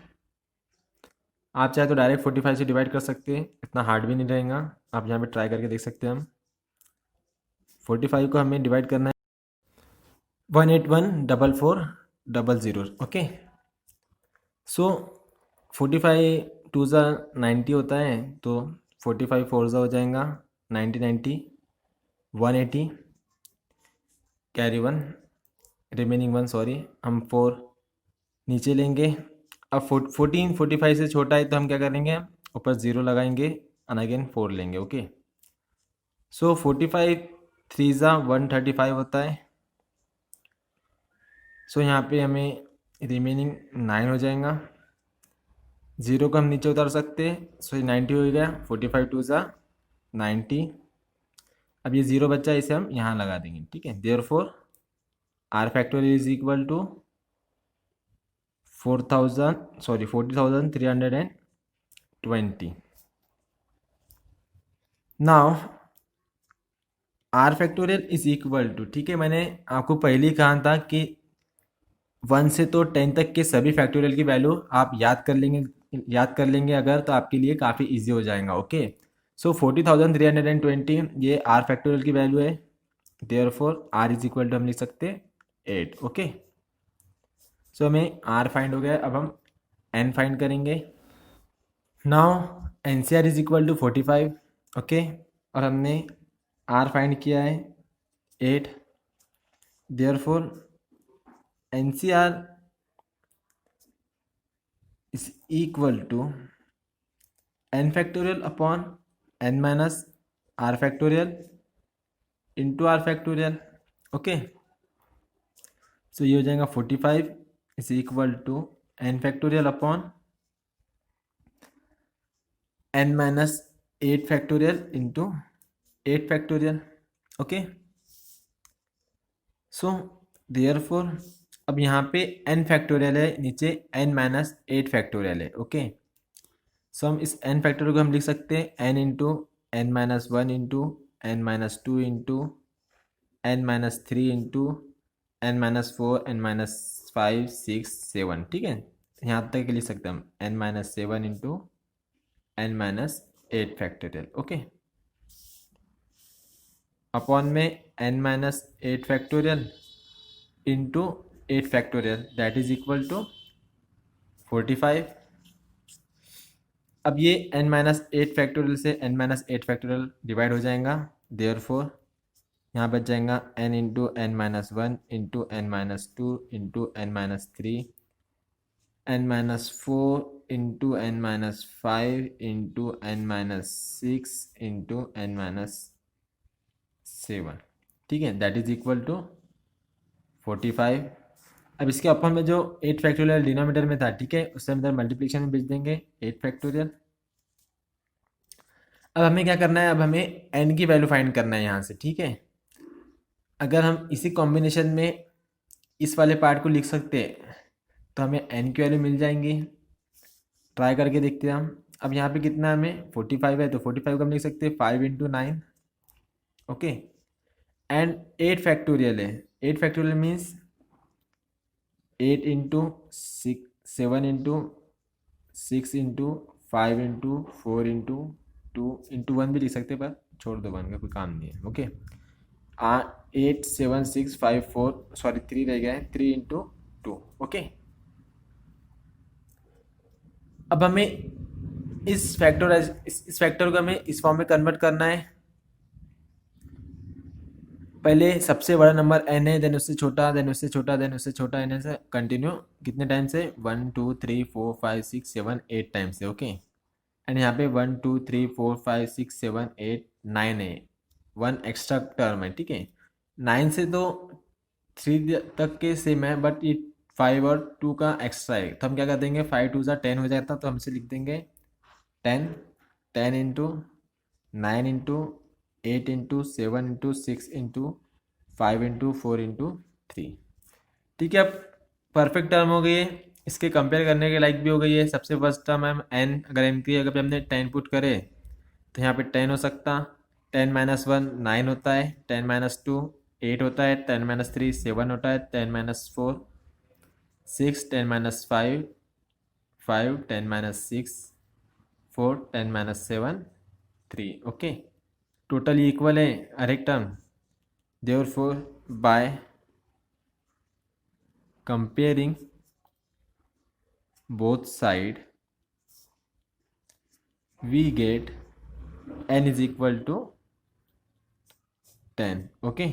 आप चाहे तो डायरेक्ट 45 से डिवाइड कर सकते हैं, इतना हार्ड भी नहीं रहेगा। आप यहाँ पे ट्राई करके देख सकते हैं। हम 45 को हमें डिवाइड करना है 1814400। ओके, सो 45 टू ज़ा 90 होता है, तो 45 फोर ज़ा हो जाएगा 90 180 कैरी 1 रिमेनिंग 1, सॉरी हम 4 नीचे लेंगे। अब 14 45 से छोटा है तो हम क्या करेंगे, ऊपर 0 लगाएंगे एंड अगेन 4 लेंगे। ओके, सो 45 3 ज़ा 135 होता है। सो यहाँ पे हमें रिमेनिंग 9 हो जाएगा। 0 को हम नीचे उतार सकते हैं, सो 90 हो गया। 45 टू ज़ा 90। अब ये 0 बच्चा, इसे हम यहाँ लगा देंगे। ठीक है, therefore r factorial is equal to 40,320। Now r factorial is equal to, ठीक है, मैंने आपको पहले ही कहा था कि 1 से तो 10 तक के सभी फैक्टोरियल की वैल्यू आप याद कर लेंगे अगर, तो आपके लिए काफ़ी इजी हो जाएगा। ओके, सो 40,320 ये आर फैक्टोरियल की वैल्यू है। Therefore r is equal to हम लिख सकते हैं 8। ओके, सो हमें आर फाइंड हो गया। अब हम एन फाइंड करेंगे। Now NCR is equal to 45। Okay, और हमने आर फाइंड किया है 8। Therefore NCR is equal to n factorial upon n minus are factorial into are factorial. Okay, so ये हो जाएगा 45 is equal to n factorial upon n minus 8 factorial into 8 factorial. Okay, so therefore अब यहाँ पे n factorial है, नीचे n minus 8 factorial है। Okay, सो हम इस n फैक्टोरियल को हम लिख सकते हैं n into n minus 1 into n minus 2 into n minus 3 into n minus 4 n minus 5 6 7। ठीक है, यहाँ तक लिख सकते हैं हम n minus 7 into n minus 8 factorial. Okay, upon में n minus 8 factorial into 8 factorial that is equal to 45। अब ये n माइनस 8 फैक्टोरियल से n माइनस 8 फैक्टोरियल डिवाइड हो जाएगा। देयरफॉर यहाँ बच जाएगा n into n minus 1 into n minus 2 into n minus 3 n minus 4 into n minus 5 into n minus 6 into n minus 7। ठीक है, दैट इज इक्वल टू 45। अब इसके अपन में जो 8 फैक्टोरियल डिनोमिनेटर में था, ठीक है, उससे हम इधर मल्टीप्लिकेशन में भेज देंगे 8 फैक्टोरियल। अब हमें क्या करना है, अब हमें n की वैल्यू फाइंड करना है यहाँ से। ठीक है, अगर हम इसी कॉम्बिनेशन में इस वाले पार्ट को लिख सकते हैं तो हमें n की वैल्यू मिल जाएंगी। ट्राई करके देखते हैं हम। अब यहाँ पे कितना हमें 45 है, तो 45 को हम लिख सकते हैं 5 इंटू 9। ओके, एंड 8 फैक्टोरियल है। 8 factorial means 8 into 6 7 into 6 into 5 into 4 into 2 into 1 भी लिख सकते हैं, पर छोड़ दो, 1 का कोई काम नहीं है। ओके, 8 7 6 5 4 सॉरी 3 रह गया है, 3 इंटू 2। ओके, अब हमें इस फैक्टर को हमें इस फॉर्म में कन्वर्ट करना है। पहले सबसे बड़ा नंबर n है, देन उससे छोटा, देन उससे छोटा, देन उससे छोटा, n से कंटिन्यू कितने टाइम से 1 2 3 4 5 6 7 8 टाइम से। ओके, एंड यहाँ पे 1 2 3 4 5 6 7 8 9 है, 1 एक्स्ट्रा टर्म है। ठीक है, 9 से तो 3 तक के सेम है, बट ये 5 और 2 का एक्स्ट्रा है, तो हम क्या कर देंगे 5 2 ज़ा 10 हो जाता, तो हम इसे लिख देंगे 10 10 into 9 into 8 into 7 into 6 into 5 into 4 into 3। ठीक है, अब परफेक्ट टर्म हो गई है, इसके कंपेयर करने के लायक भी हो गई है। सबसे फर्स्ट टर्म है एन, अगर एन की अगर हमने 10 पुट करे तो यहाँ पे 10 हो सकता, 10 माइनस 1 9 होता है, 10 माइनस 2 8 होता है, 10 माइनस 3 7 होता है, 10 minus 4 6, 10 minus 5 5, 10 minus 6 4, 10 minus 7 3। Okay, total equal है हर एक term. Therefore by comparing both side we get n is equal to 10। Okay,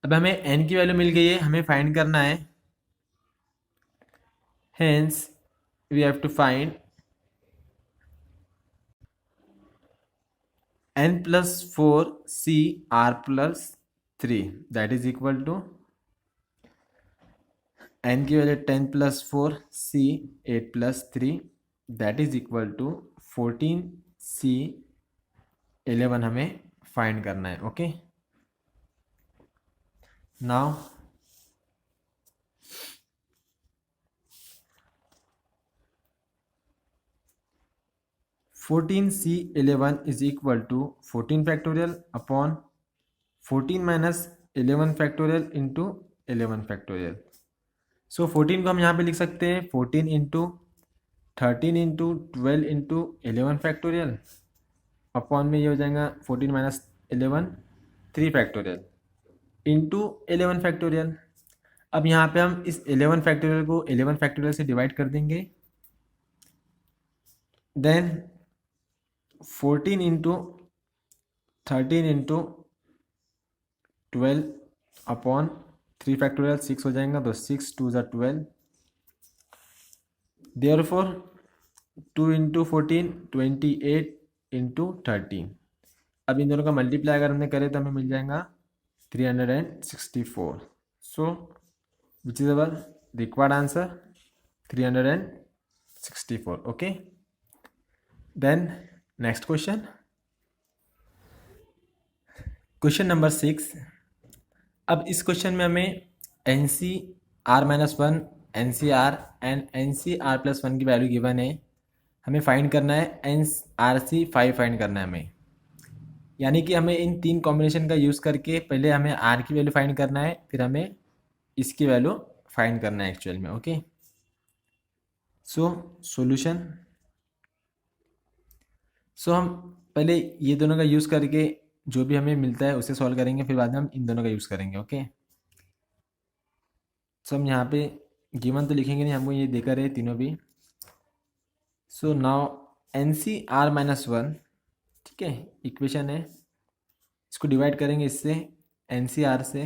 अब हमें n की वैल्यू मिल गई है, हमें फाइंड करना है। Hence we have to find n plus 4 c r plus 3 that is equal to n की वैल्यू 10 plus 4 c 8 plus 3 that is equal to 14 c 11 हमें फाइंड करना है। Okay, now 14c11 is equal to 14 factorial upon 14 minus 11 factorial into 11 factorial। सो 14 को हम यहाँ पे लिख सकते हैं 14 into 13 into 12 into 11 factorial upon में ये हो जाएगा 14 माइनस 11 3 फैक्टोरियल इंटू 11 फैक्टोरियल। अब यहाँ पे हम इस 11 फैक्टोरियल को 11 फैक्टोरियल से डिवाइड कर देंगे, then 14 into 13 into 12 upon 3 factorial 6 हो जाएगा, तो 6 2 ज़ा 12। Therefore 2 into 14 28 into 13। अब इन दोनों का मल्टीप्लाई अगर हमने करे तो हमें मिल जाएगा 364। So which is our required answer 364। Okay, then next question, question number 6। अब इस क्वेश्चन में हमें N C R minus 1 N C R and N C R plus 1 की वैल्यू गिवन है, हमें फाइंड करना है एन आर सी 5 फाइंड करना है हमें। यानी कि हमें इन तीन कॉम्बिनेशन का यूज़ करके पहले हमें आर की वैल्यू फाइंड करना है, फिर हमें इसकी वैल्यू फाइंड करना है एक्चुअल में। ओके, सो सॉल्यूशन, सो हम पहले ये दोनों का यूज़ करके जो भी हमें मिलता है उसे सॉल्व करेंगे, फिर बाद में हम इन दोनों का यूज़ करेंगे। ओके, सो हम यहाँ पे गिवन तो लिखेंगे नहीं, हमको ये देकर रहे तीनों भी। So now n C R minus 1, ठीक है, इक्वेशन है, इसको डिवाइड करेंगे इससे एन सी आर से,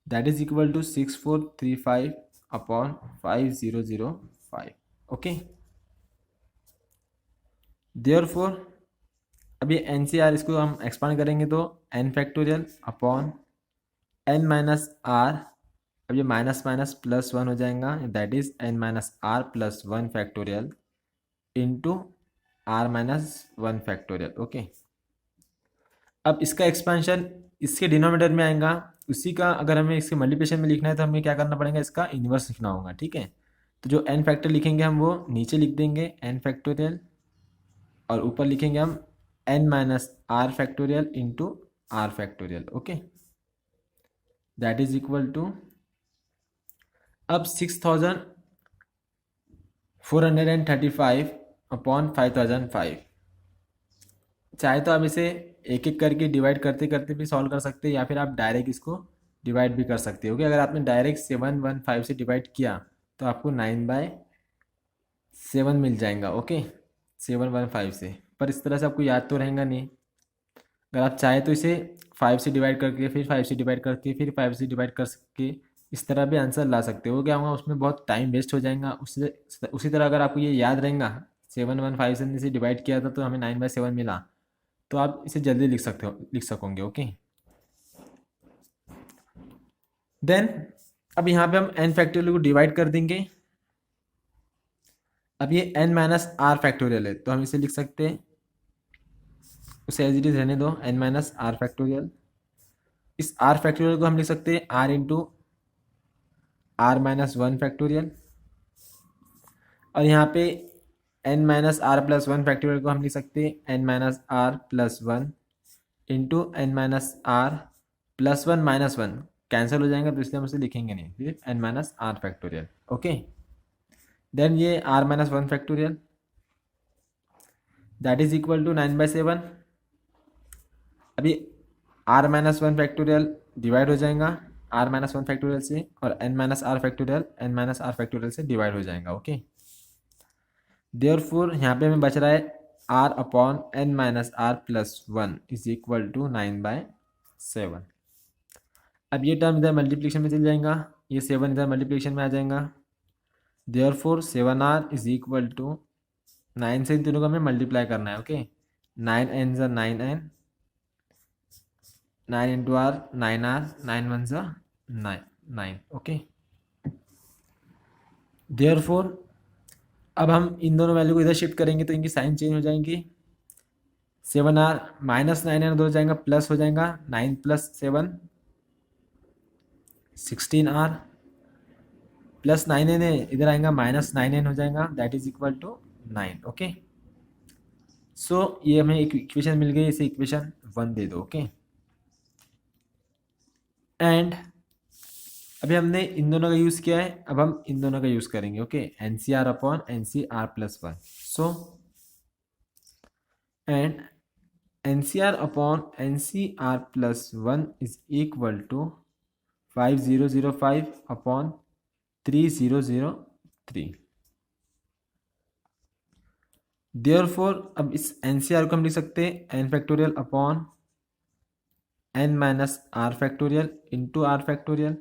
that is equal to 6435 upon 5005। Okay, therefore अब ये एन सी आर इसको हम एक्सपांड करेंगे तो n factorial upon N minus r, अब ये माइनस माइनस प्लस 1 हो जाएगा, that is n minus r plus 1 factorial into r minus 1 factorial. Okay, अब इसका एक्सपेंशन इसके डिनोमिनेटर में आएगा, उसी का अगर हमें इसके मल्टीप्लिकेशन में लिखना है तो हमें क्या करना पड़ेगा, इसका इन्वर्स लिखना होगा। ठीक है, तो जो एन फैक्टर लिखेंगे हम वो नीचे लिख देंगे एन फैक्टोरियल, और ऊपर लिखेंगे हम n minus are factorial into are factorial. Okay, that is equal to, अब 6435 अपॉन 5005, चाहे तो आप इसे एक एक करके डिवाइड करते करते भी सॉल्व कर सकते हैं, या फिर आप डायरेक्ट इसको डिवाइड भी कर सकते हो। अगर आपने डायरेक्ट 715 से डिवाइड किया तो आपको 9/7 मिल जाएगा। ओके, 715 से, पर इस तरह से आपको याद तो रहेगा नहीं। अगर आप चाहे तो इसे 5 से डिवाइड करके, फिर 5 से डिवाइड करके, फिर 5 से डिवाइड कर के इस तरह भी आंसर ला सकते हो। क्या होगा, उसमें बहुत टाइम वेस्ट हो जाएगा। उसी तरह अगर आपको ये याद रहेगा 715 से इसे डिवाइड किया था तो हमें 9/7 मिला, तो आप इसे जल्दी लिख सकते हो, लिख सकोगे। ओके, देन अब यहाँ पे हम एन फैक्टोरियल को डिवाइड कर देंगे। अब ये एन माइनस आर फैक्टोरियल है तो हम इसे लिख सकते हैं उसे एज इट इज रहने दो, एन माइनस आर फैक्टोरियल। इस आर फैक्टोरियल को हम लिख सकते हैं r into r minus one factorial, और यहाँ पे n minus r plus one factorial को हम लिख सकते हैं n minus r plus one into n minus r plus one minus one cancel हो जाएंगे, तो इसलिए हम उसे लिखेंगे नहीं, सिर्फ n minus are factorial. Okay, then ये r minus one factorial that is equal to 9/7। अभी r minus one factorial divide हो जाएगा आर माइनस वन फैक्टोरियल से, और n minus are factorial n minus are factorial से divide हो जाएगा। Okay, therefore यहाँ पे हमें बच रहा है r upon N minus r plus one is equal to 9/7। अब ये टर्म इधर मल्टीप्लिकेशन में चल जाएगा, ये 7 इधर मल्टीप्लिकेशन में आ जाएगा। Therefore 7r is equal to 9 से इन तीनों को हमें मल्टीप्लाई करना है। ओके, 9n ज़ा 9n, 9 इंटू आर 9r, 9 1 ज़ा 9। ओके, देयरफॉर अब हम इन दोनों वैल्यू को इधर शिफ्ट करेंगे तो इनकी साइन चेंज हो जाएंगी। 7r माइनस 9n उधर हो जाएगा, प्लस हो जाएगा 9 प्लस 7 16r प्लस 9n है, इधर आएगा माइनस 9n हो जाएगा, that is equal to 9। Okay, so ये हमें एक इक्वेशन मिल गई, इसे इक्वेशन 1 दे दो। ओके, एंड अभी हमने इन दोनों का यूज़ किया है, अब हम इन दोनों का यूज़ करेंगे। Okay, n C r upon n C R plus one, so and N C r upon n C R plus one is equal to 5005 upon 3003। Therefore अब इस एन सी आर को हम लिख सकते हैं n factorial upon N minus are factorial into are factorial.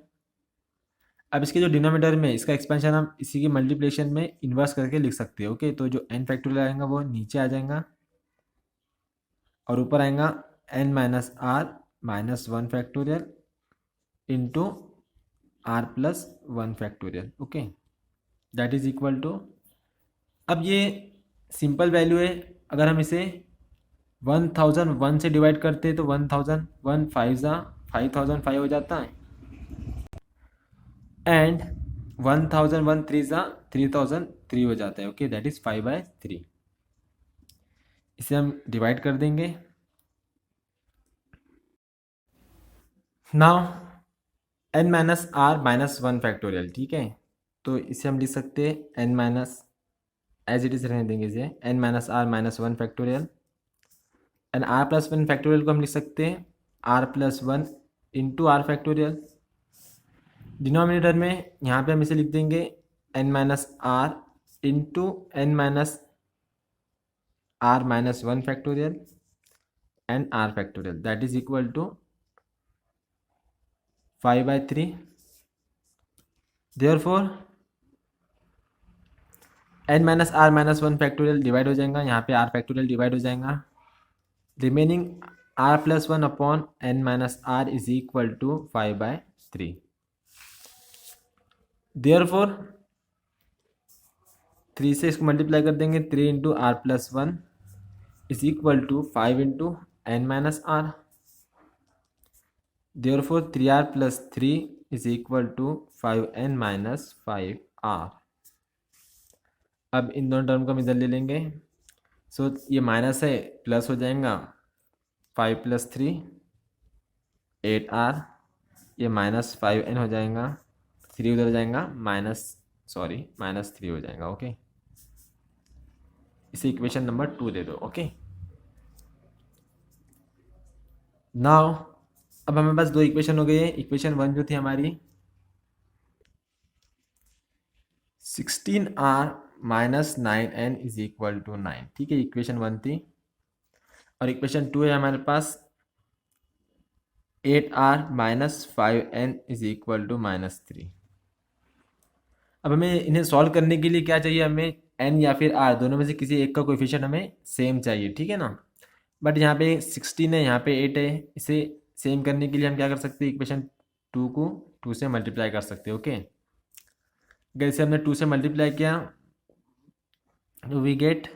अब इसके जो डिनोमिनेटर में इसका एक्सपेंशन हम इसी की मल्टीप्लिकेशन में इन्वर्स करके लिख सकते हैं। ओके, तो जो एन फैक्टोरियल आएगा वो नीचे आ जाएगा और ऊपर आएगा n minus r minus one factorial into r plus one factorial. Okay, that is equal to, अब ये सिंपल वैल्यू है, अगर हम इसे 1001 से डिवाइड करते हैं तो 1001 5005 हो जाता है, एंड 1001 3003 हो जाता है। Okay, that is 5/3। इसे हम डिवाइड कर देंगे। Now n minus r minus one factorial, ठीक है, तो इसे हम लिख सकते हैं n minus as it is रहने देंगे इसे n minus r minus one factorial, and r plus one factorial को हम लिख सकते हैं r plus one into are factorial. Denominator में यहाँ पे हम इसे लिख देंगे n minus r into n minus r minus one factorial and r factorial, that is equal to 5/3। Therefore n minus r minus one factorial divide हो जाएगा, यहाँ पे आर फैक्टोरियल डिवाइड हो जाएगा, remaining r plus one upon N minus r is equal to 5/3। Therefore 3 से इसको multiply कर देंगे, 3 into r plus one is equal to 5 into n minus r. Therefore 3r plus 3 is equal to 5n minus 5r। अब इन दोनों term को हम इधर ले लेंगे, सो ये माइनस है प्लस हो जाएगा, 5 प्लस 3 8r, ये माइनस 5n हो जाएगा, 3 उधर जाएगा माइनस 3 हो जाएगा। ओके, इसे इक्वेशन नंबर 2 दे दो। ओके, नाउ अब हमें पास दो इक्वेशन हो गई है। इक्वेशन 1 जो थी हमारी 16r minus 9n is equal to 9, ठीक है, इक्वेशन 1 थी, और इक्वेशन 2 है हमारे पास 8r minus 5n is equal to minus 3। अब हमें इन्हें सॉल्व करने के लिए क्या चाहिए, हमें n या फिर r दोनों में से किसी एक का कोएफिशिएंट हमें सेम चाहिए, ठीक है ना। बट यहाँ पे 16 है, यहाँ पे 8 है, इसे सेम करने के लिए हम क्या कर सकते हैं, इक्वेशन 2 को 2 से मल्टीप्लाई कर सकते हैं। ओके, अगर इसे हमने 2 से मल्टीप्लाई किया तो we get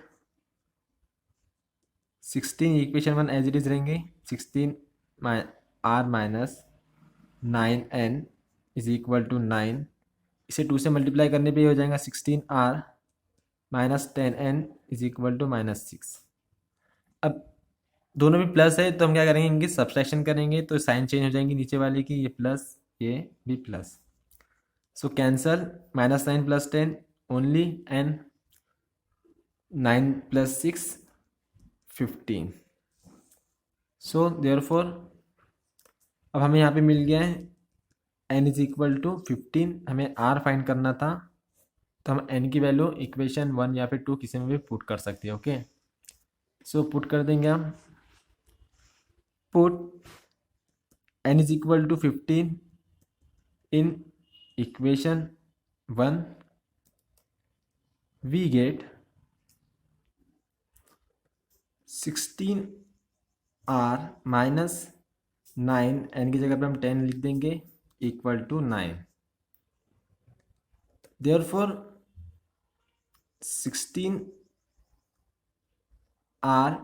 16 equation 1 as it is रहेंगे, 16 r minus 9n is equal to 9, इसे 2 से मल्टीप्लाई करने पे ये हो जाएगा 16r minus 10n is equal to -6। अब दोनों में प्लस है तो हम क्या करेंगे, इनकी सब्सट्रैक्शन करेंगे तो साइन चेंज हो जाएंगी नीचे वाले की, ये प्लस ये भी plus, so cancel, -9 + 10 only n, 9 + 6 15। So therefore अब हमें यहाँ पे मिल गया है n इज इक्वल टू 15, हमें r फाइंड करना था तो हम n की वैल्यू इक्वेशन 1 या फिर 2 किसी में भी पुट कर सकते हैं। ओके, सो पुट कर देंगे हम, put n is equal to 15 in equation 1, we get 16r minus 9, n की जगह पे हम 10 लिख देंगे, equal to 9। Therefore 16r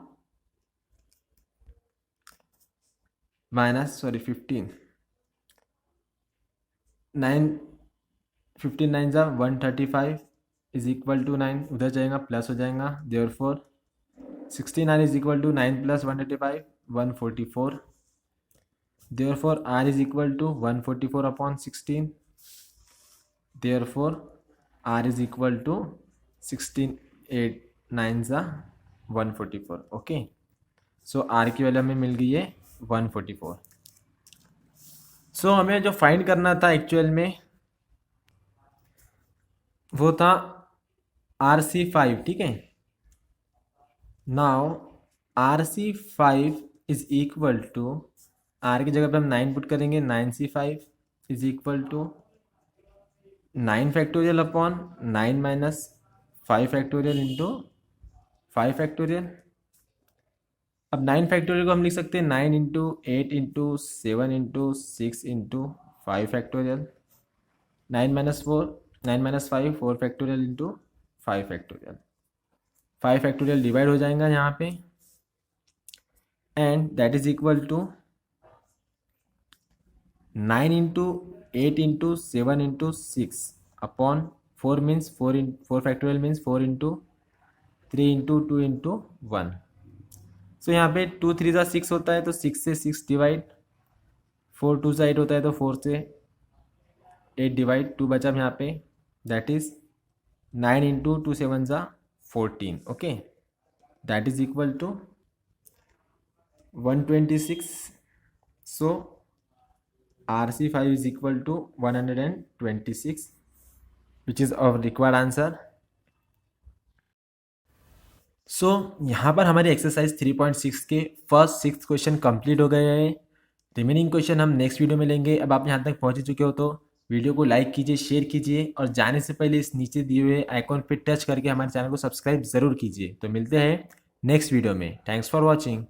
minus 15, 9 15 9 जा 135 इज इक्वल टू 9, उधर जाएगा प्लस हो जाएगा, therefore 16r is equal to 9 + 135 144, therefore r is equal to 144 upon 16, therefore r is equal to 16 8 9 जा 144। ओके, सो r की वैल्यू हमें मिल गई है 144। सो हमें जो फाइंड करना था एक्चुअल में वो था RC5, ठीक है। Now RC5 is equal to, r की जगह पे हम 9 पुट करेंगे, 9C5 is equal to 9 factorial upon 9 minus 5 factorial into 5 factorial. अब 9 फैक्टोरियल को हम लिख सकते हैं 9 into 8 into 7 into 6 into 5 factorial, 9 minus 5 4 factorial into 5 factorial, 5 factorial divide हो जाएगा यहाँ पे, and that is equal to 9 into 8 into 7 into 6 upon 4 means 4 factorial means 4 into 3 into 2 into 1। सो यहाँ पे 2 3 जा 6 होता है तो 6 से 6 डिवाइड, 4 2 से 8 होता है तो 4 से 8 डिवाइड, 2 बचा यहाँ पे, दैट इज 9 इंटू 2 7 जा 14। Okay, that is equal to 126। So RC5 is equal to 126, which is our required answer. सो यहाँ पर हमारी एक्सरसाइज 3.6 के फर्स्ट 6 क्वेश्चन कंप्लीट हो गए हैं। रिमेनिंग क्वेश्चन हम नेक्स्ट वीडियो में लेंगे। अब आप यहाँ तक पहुँच चुके हो तो वीडियो को लाइक कीजिए, शेयर कीजिए और जाने से पहले इस नीचे दिए हुए आइकॉन पे टच करके हमारे चैनल को सब्सक्राइब ज़रूर कीजिए। तो मिलते हैं नेक्स्ट वीडियो में। Thanks for watching.